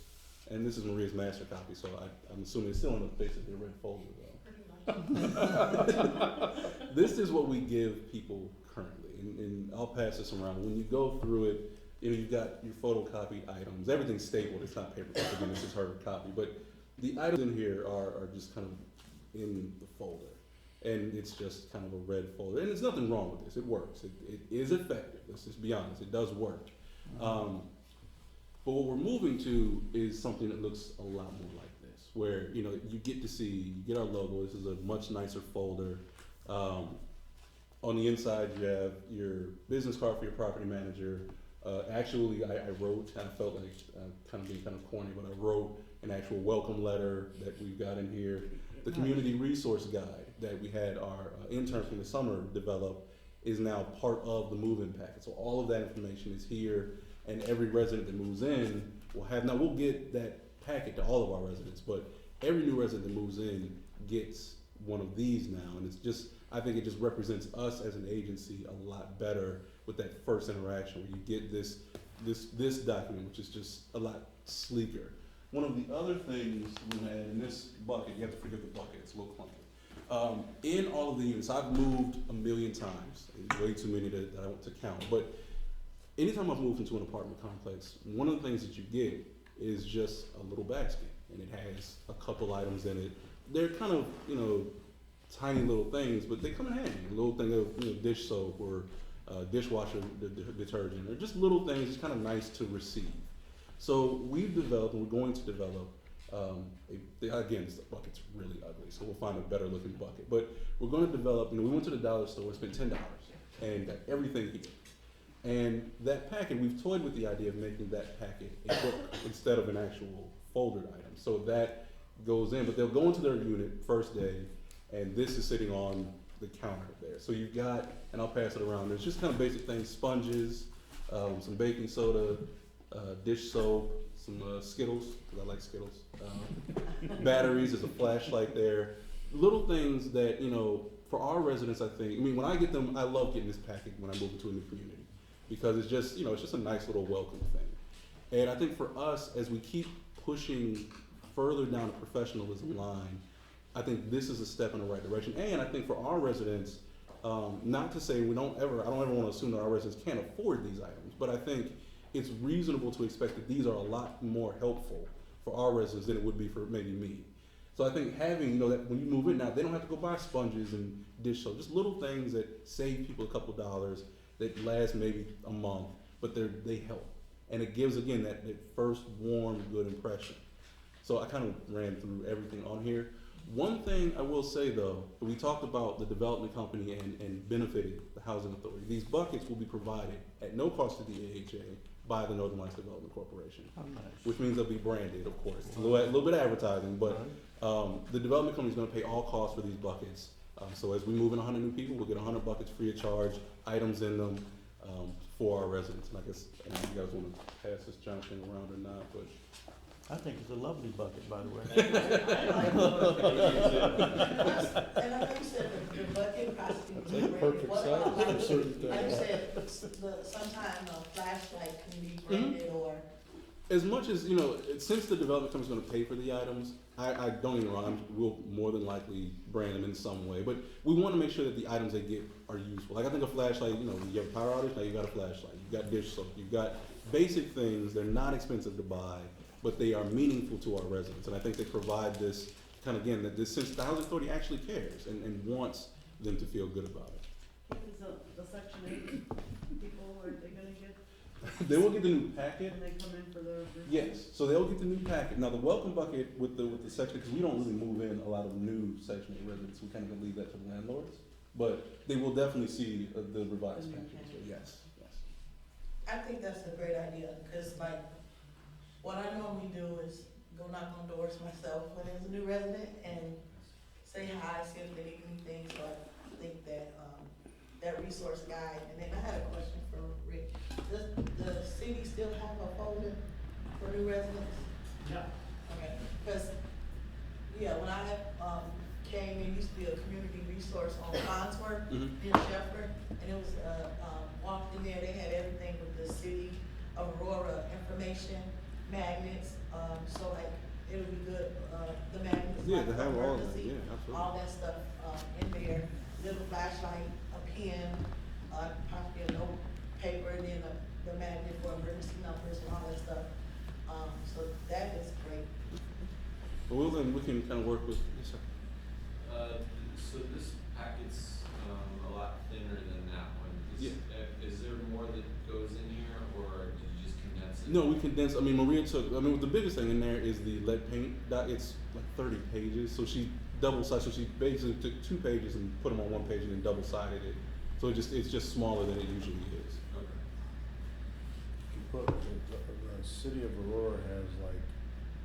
is Maria's master copy, so I'm assuming it's still in the basically a red folder though. This is what we give people currently, and I'll pass this around. When you go through it, you've got your photocopied items. Everything's stapled. It's not paper. Again, this is her copy, but the items in here are just kind of in the folder, and it's just kind of a red folder. And there's nothing wrong with this. It works. It is effective. Let's just be honest. It does work. But what we're moving to is something that looks a lot more like this, where you get our logo. This is a much nicer folder. On the inside, you have your business card for your property manager. Actually, I wrote. I felt like kind of being kind of corny, but I wrote an actual welcome letter that we've got in here. The community resource guide that we had our interns from the summer develop is now part of the move-in packet. So all of that information is here, and every resident that moves in will have. Now we'll get that packet to all of our residents, but every new resident that moves in gets one of these now, and I think it just represents us as an agency a lot better with that first interaction where you get this document, which is just a lot sleeker. One of the other things we had in this bucket, you have to forgive the bucket, it's a little clunky. In all of the units, I've moved 1 million times, way too many that I want to count, but anytime I've moved into an apartment complex, one of the things that you get is just a little basket, and it has a couple items in it. They're kind of, tiny little things, but they come in handy. A little thing of dish soap or dishwasher detergent, or just little things. It's kind of nice to receive. So we've developed, and we're going to develop. Again, this bucket's really ugly, so we'll find a better looking bucket. But we're going to develop. We went to the dollar store, spent $10, and got everything here. And that packet, we've toyed with the idea of making that packet a book instead of an actual folded item. So that goes in, but they'll go into their unit first day, and this is sitting on the counter there. So you've got, and I'll pass it around, there's just kind of basic things, sponges, some baking soda, dish soap, some Skittles, because I like Skittles, batteries, there's a flashlight there, little things that, for our residents, I think, I mean, when I get them, I love getting this packet when I move into a new community, because it's just, it's just a nice little welcome thing. And I think for us, as we keep pushing further down the professionalism line, I think this is a step in the right direction. And I think for our residents, not to say I don't ever want to assume that our residents can't afford these items, but I think it's reasonable to expect that these are a lot more helpful for our residents than it would be for maybe me. So I think having, that when you move in now, they don't have to go buy sponges and dish soap, just little things that save people a couple dollars, that last maybe a month, but they help. And it gives, again, that first warm, good impression. So I kind of ran through everything on here. One thing I will say though, we talked about the development company and benefiting the housing authority. These buckets will be provided at no cost to the AHA by the Northern Lights Development Corporation, How nice. which means they'll be branded, of course. It's a little bit of advertising, but the development company is going to pay all costs for these buckets. So as we move in 100 new people, we'll get 100 buckets free of charge, items in them for our residents. And I guess you guys want to pass this John thing around or not, but. I think it's a lovely bucket, by the way. And I know you said the bucket costume. That's a perfect size for certain things. Like you said, sometime a flashlight can be branded or. As much as, since the development company's gonna pay for the items, I don't even wrong, we'll more than likely brand them in some way, but we wanna make sure that the items they get are useful. Like I think a flashlight, you have a power outage, now you got a flashlight, you've got dish soap, you've got basic things, they're not expensive to buy, but they are meaningful to our residents. And I think they provide this kind of, again, that this, since the housing authority actually cares and wants them to feel good about it. Is the Section 8 people, are they gonna get, They will get the new packet. when they come in for their? Yes, so they'll get the new packet. Now, the welcome bucket with the section, because we don't really move in a lot of new Section 8 residents, we kind of leave that to the landlords. But they will definitely see the revised The new packet, so yes. I think that's a great idea, because like, what I normally do is go knock on doors myself when there's a new resident and say hi, see if they need anything, so I think that, that resource guide, and then I had a question for Rick. Does the city still have a folder for new residents? Yeah. Okay, because, when I, came in, used to be a community resource on Farnsworth, Mhm. near Shepherd, and it was, walked in there, they had everything with the city of Aurora information, magnets, so like, it would be good, the magnets. Yeah, like to have all that, emergency, yeah, absolutely. all that stuff, in there, little flashlight, a pen, possibly a note paper, and then the magnet for emergency numbers and all that stuff. So that is great. But we can kind of work with, yes, sir. So this packet's a lot thinner than that one. Is there more that goes in here, or did you just condense it? No, we condensed, Maria the biggest thing in there is the lead paint, it's like 30 pages, so she double-sided, so she basically took 2 pages and put them on 1 page and then double-sided it. So it's just smaller than it usually is. Okay. But the city of Aurora has like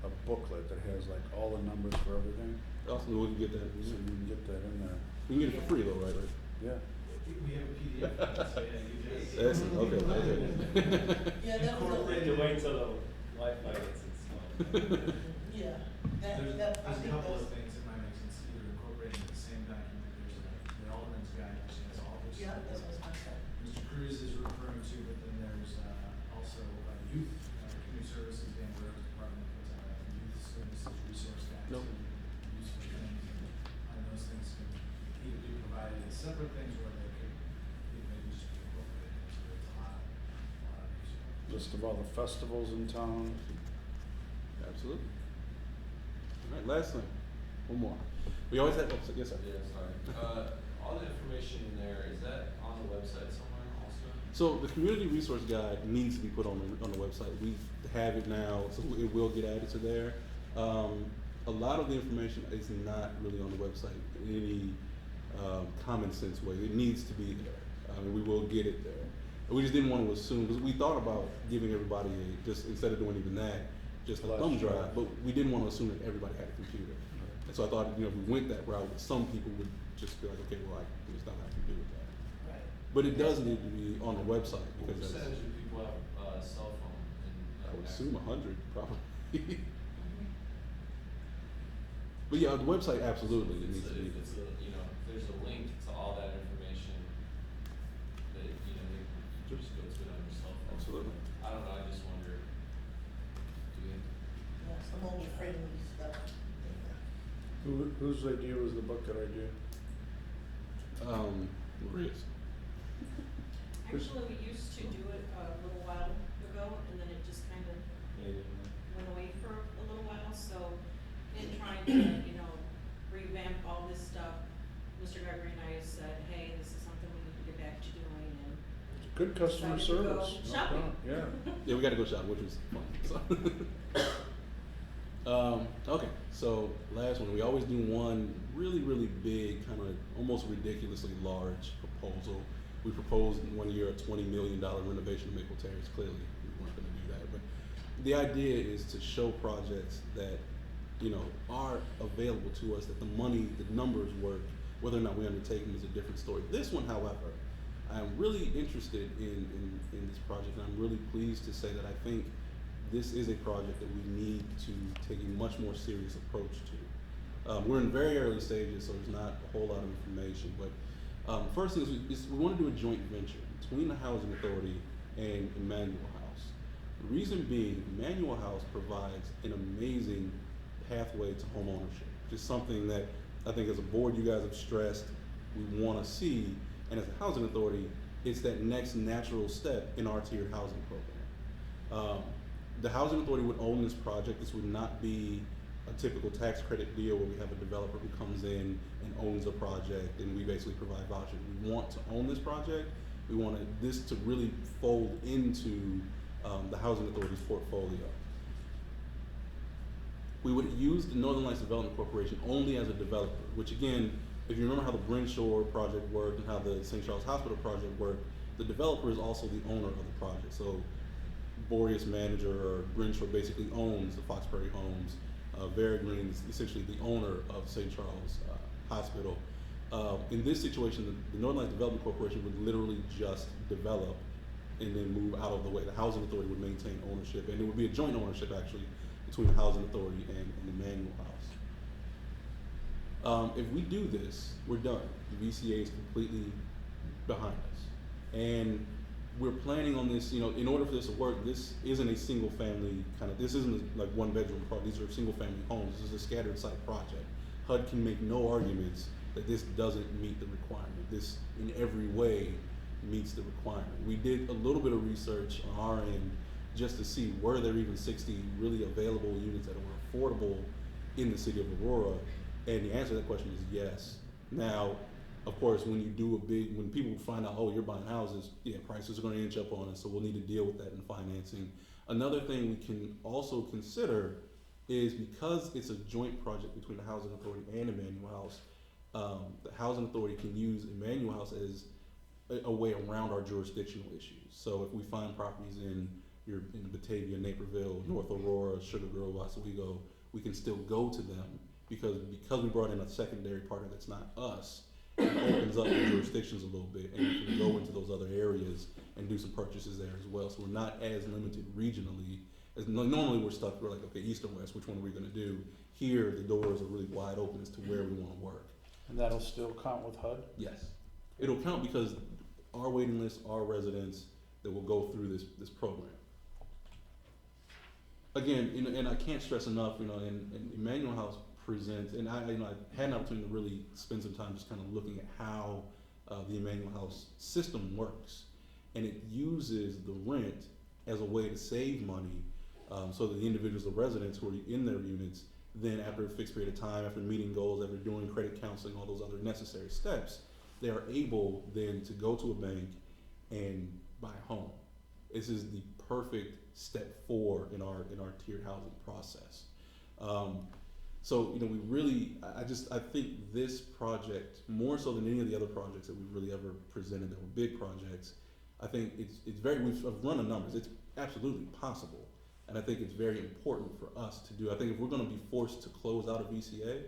a booklet that has like all the numbers for everything, Also, we can get that, so you can get that in there. we can get it for free though, right? Yeah. We have a PDF, so yeah, you just. That's, okay. Yeah, that was You have to a, wait till the Wi-Fi gets installed. yeah, I There's a think couple that's, of things that might make sense, either incorporating the same document, there's the Alderman's Guide, which has all this. yeah, that's what's my son. Mr. Cruz is referring to, but then there's, also, youth, community services, Dan Burrows Department puts out a youth services resource guide. Nope. Useful things, and those things can either be provided as separate things, or they could, maybe just be incorporated, so there's a lot of use. List of all the festivals in town. Absolutely. All right, last thing, one more. We always have, yes, sir. Yeah, sorry. All the information in there, is that on the website somewhere also? So the community resource guide needs to be put on the website. We have it now, so it will get added to there. A lot of the information is not really on the website in any common sense way. It needs to be there. We will get it there. We just didn't want to assume, because we thought about giving everybody just instead of doing even that, just a Flash thumb drive, drive. but we didn't want to assume that everybody had a computer. And so I thought, if we went that route, some people would just be like, okay, well, there's not I can do with that. Right. But it does need to be on the website, What because that's, percentage of people have a cell phone? I would assume 100 probably. But yeah, the website absolutely If needs to be. if it's a, you know, if there's a link to all that information, that, you know, you can just go to it on your cell phone. Absolutely. I don't know, I just wonder, do we have Yeah, some mobile friendly stuff. Whose idea was the bucket idea? Maria's. Actually, we used to do it a little while ago, and then it just kind of went away for a little while, so in trying to, you know, revamp all this stuff, Mr. Gregory and I said, hey, this is something we need to get back to doing, and Good customer decided to go service. No shopping. doubt, Yeah. Yeah, we got to go shop, which was fun. So. Okay, so last one. We always do one really, really big, kind of almost ridiculously large proposal. We proposed one year a $20 million renovation of Maple Terrace. Clearly, we weren't going to do that, but the idea is to show projects that, you know, are available to us, that the money, the numbers work. Whether or not we undertake them is a different story. This one, however, I'm really interested in this project, and I'm really pleased to say that I think this is a project that we need to take a much more serious approach to. We're in very early stages, so there's not a whole lot of information, but first thing is we want to do a joint venture between the Housing Authority and Emmanuel House. The reason being, Emmanuel House provides an amazing pathway to home ownership, which is something that I think as a board you guys have stressed we want to see, and as a Housing Authority, it's that next natural step in our tiered housing program. The Housing Authority would own this project. This would not be a typical tax credit deal where we have a developer who comes in and owns a project and we basically provide vouchers. We want to own this project. We want this to really fold into the Housing Authority's portfolio. We would use the Northern Lights Development Corporation only as a developer, which again, if you remember how the Brinshaw project worked and how the St. Charles Hospital project worked, the developer is also the owner of the project. So Boreas manager or Brinshaw basically owns the Fox Prairie Homes. Vera Green is essentially the owner of St. Charles Hospital. In this situation, the Northern Lights Development Corporation would literally just develop and then move out of the way. The Housing Authority would maintain ownership, and it would be a joint ownership actually between the Housing Authority and Emmanuel House. If we do this, we're done. The VCA is completely behind us. And we're planning on this, you know, in order for this to work, this isn't a single family this isn't like one bedroom project. These are single family homes. This is a scattered site project. HUD can make no arguments that this doesn't meet the requirement. This in every way meets the requirement. We did a little bit of research on our end just to see were there even 60 really available units that were affordable in the city of Aurora, and the answer to that question is yes. Now, of course, when people find out, oh, you're buying houses, yeah, prices are going to inch up on us, so we'll need to deal with that in financing. Another thing we can also consider is because it's a joint project between the Housing Authority and Emmanuel House, the Housing Authority can use Emmanuel House as a way around our jurisdictional issues. So if we find properties in Batavia, Naperville, North Aurora, Sugar Grove, Oswego, we can still go to them because we brought in a secondary partner that's not us. It opens up the jurisdictions a little bit, and we can go into those other areas and do some purchases there as well. So we're not as limited regionally as normally we're like, okay, east or west, which one are we going to do? Here, the doors are really wide open as to where we want to work. And that'll still count with HUD? Yes, it'll count because our waiting list, our residents that will go through this program. Again, and I can't stress enough, and Emmanuel House presents, and I had an opportunity to really spend some time just kind of looking at how the Emmanuel House system works, and it uses the rent as a way to save money, so that the individuals, the residents who are in their units, then after a fixed period of time, after meeting goals, after doing credit counseling, all those other necessary steps, they are able then to go to a bank and buy a home. This is the perfect step forward in our tiered housing process. So we really, I think this project, more so than any of the other projects that we've really ever presented that were big projects, I think I've run the numbers, it's absolutely possible. And I think it's very important for us to do. I think if we're gonna be forced to close out a VCA,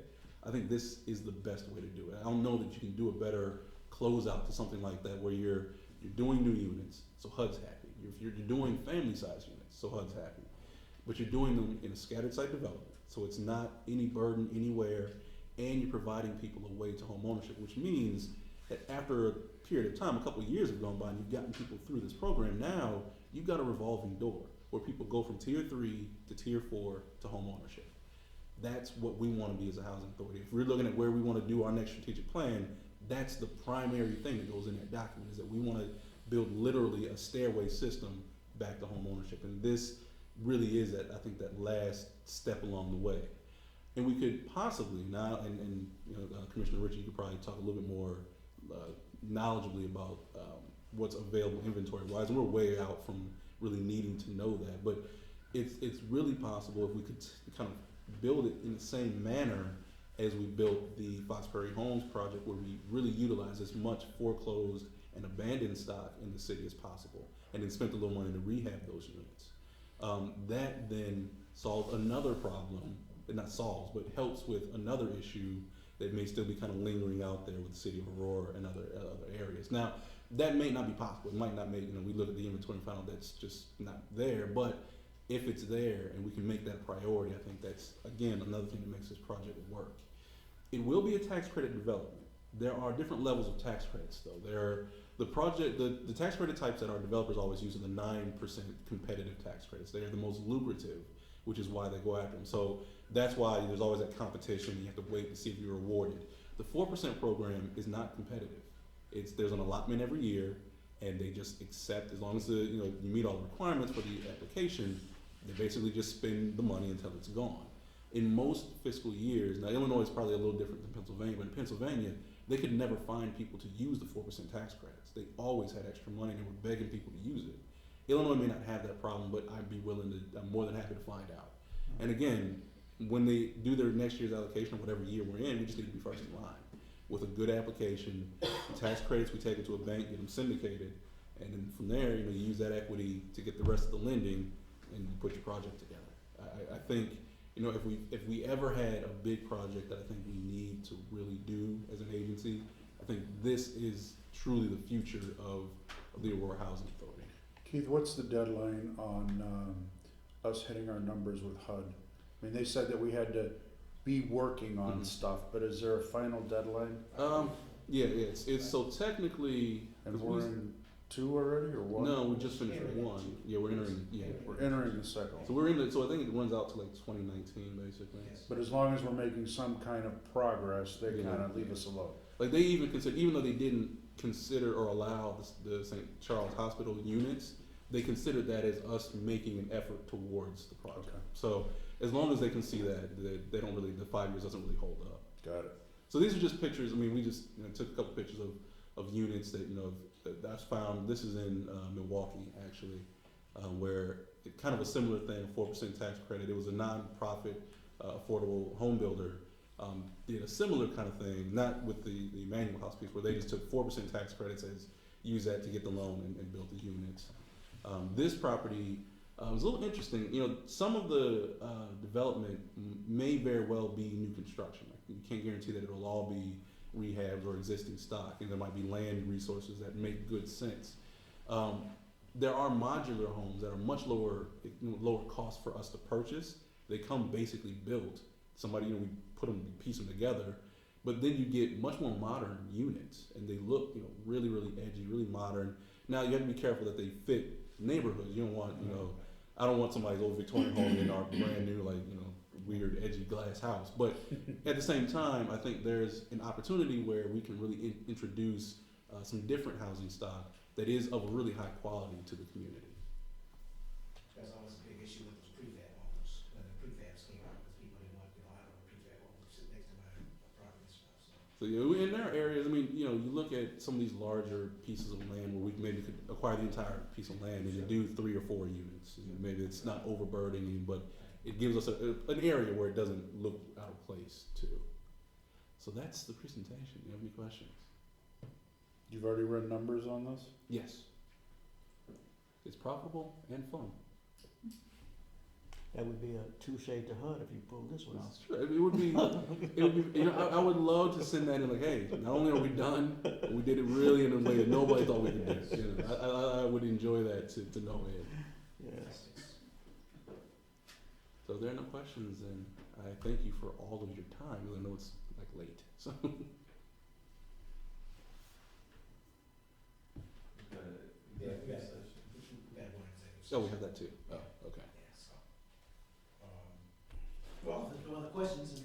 I think this is the best way to do it. I don't know that you can do a better closeout to something like that where you're doing new units, so HUD's happy. If you're doing family size units, so HUD's happy. but you're doing them in a scattered site development. So it's not any burden anywhere, and you're providing people a way to home ownership, which means that after a period of time, a couple of years have gone by, and you've gotten people through this program, now you've got a revolving door where people go from tier 3 to tier 4 to home ownership. That's what we want to be as a housing authority. If we're looking at where we want to do our next strategic plan, that's the primary thing that goes in that document, is that we want to build literally a stairway system back to home ownership. And this really is that, I think, that last step along the way. And we could possibly now, and you know, Commissioner Ritchie, you could probably talk a little bit more knowledgeably about what's available inventory-wise, and we're way out from really needing to know that. But it's really possible if we could kind of build it in the same manner as we built the Fox Prairie Homes project, where we really utilize as much foreclosed and abandoned stock in the city as possible, and then spent a little money to rehab those units. That then solves another problem, not solves, but helps with another issue that may still be kind of lingering out there with the city of Aurora and other areas. Now, that may not be possible. It might not make, we look at the inventory and find out that's just not there, but if it's there and we can make that a priority, I think that's, again, another thing that makes this project work. It will be a tax credit development. There are different levels of tax credits, though. There are the tax credit types that our developers always use are the 9% competitive tax credits. They are the most lucrative, which is why they go after them. So that's why there's always that competition. You have to wait to see if you're awarded. The 4% program is not competitive. There's an allotment every year, and they just accept, as long as you meet all the requirements for the application, they basically just spend the money until it's gone. In most fiscal years, now Illinois is probably a little different than Pennsylvania, but in Pennsylvania, they could never find people to use the 4% tax credits. They always had extra money, and they were begging people to use it. Illinois may not have that problem, but I'm more than happy to find out. And again, when they do their next year's allocation, whatever year we're in, we just need to be first in line with a good application. The tax credits, we take it to a bank, get them syndicated, and then from there, you use that equity to get the rest of the lending, and you put your project together. I think, if we ever had a big project that I think we need to really do as an agency, I think this is truly the future of the Aurora Housing Authority. Keith, what's the deadline on us hitting our numbers with HUD? I mean, they said that we had to be working on stuff, but is there a final deadline? Yeah, it's so technically. And we're in 2 already, or 1? No, we just finished 1. Yeah, we're entering. Yeah, We're entering the second. So I think it runs out to like 2019, basically. Yes. But as long as we're making some kind of progress, they kind of leave us alone. Like they even consider, even though they didn't consider or allow the St. Charles Hospital units, they considered that as us making an effort towards the project. Okay. So as long as they can see that, they don't really, the 5 years doesn't really hold up. Got it. So these are just pictures. I mean, we just took a couple pictures of units that that's found. This is in Milwaukee, actually, where kind of a similar thing, 4% tax credit. It was a non-profit affordable home builder. Did a similar kind of thing, not with the Emmanuel House piece, where they just took 4% tax credits as use that to get the loan and build the units. This property was a little interesting. Some of the development may very well be new construction. Like, you can't guarantee that it'll all be rehabs or existing stock, and there might be land resources that make good sense. There are modular homes that are much lower cost for us to purchase. They come basically built. Somebody, we piece them together, but then you get much more modern units, and they look, really, really edgy, really modern. Now you have to be careful that they fit neighborhoods. You don't want, I don't want somebody's old Victorian home in our brand new, weird, edgy glass house. But at the same time, I think there's an opportunity where we can really introduce some different housing stock that is of a really high quality to the community. That's always a big issue with those prefab homes, when the prefabs came out, because people didn't want, I don't know, prefab homes sit next to my property and stuff, so. So in there are areas, you look at some of these larger pieces of land where we maybe could acquire the entire piece of land and you do 3 or 4 units. Maybe it's not overburdening, but it gives us an area where it doesn't look out of place too. So that's the presentation. You have any questions? You've already run numbers on this? Yes. It's profitable and fun. That would be a touche to HUD if you pulled this one off. That's true. It would be. I would love to send that in. Like, hey, not only are we done, but we did it really in a way that nobody thought we could do. I would enjoy that to no end. Yes. So if there are no questions, then I thank you for all of your time, even though it's like late, so. Yeah, we got one executive Oh, we session. have that too, oh, okay. Yeah, so, well, if there's no other questions,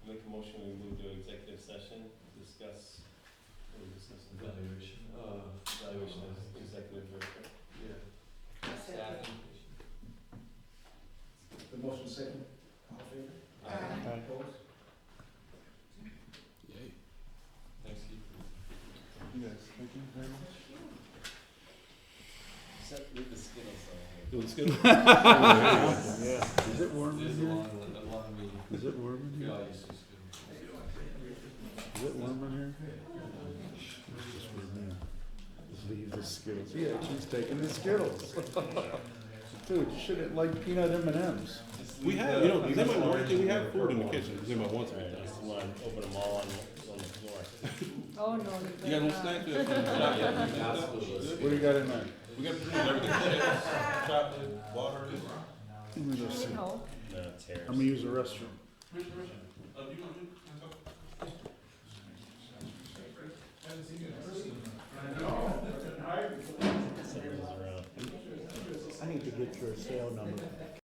Make a motion, we move to executive session, discuss, what are we discussing? Evaluation, Evaluation of executive director. yeah. Staffing. the motion second, all in favor? Aye. Opposed? Yay. Thanks, Keith. Yes, thank you very much. Except with the Skittles though. Doing skill? Yeah. Is it warm It in is here? a long meeting. Is it warm in We here? all used to school. Is it warm in here? It's just for me. Just leave the Skittles. Yeah, she's taking the Skittles. Dude, you should have like peanut M&Ms. We have, you know, does anybody work, we have food in the kitchen, does anybody want some? Alright, just wanna open them all on the floor. Oh, no, You guys want snacks? Absolutely. What do you got in there? We got everything, chips, chocolate, water. Let me go see. No. No, tears. I'm gonna use the restroom. Somebody's around. I need to get your cell number.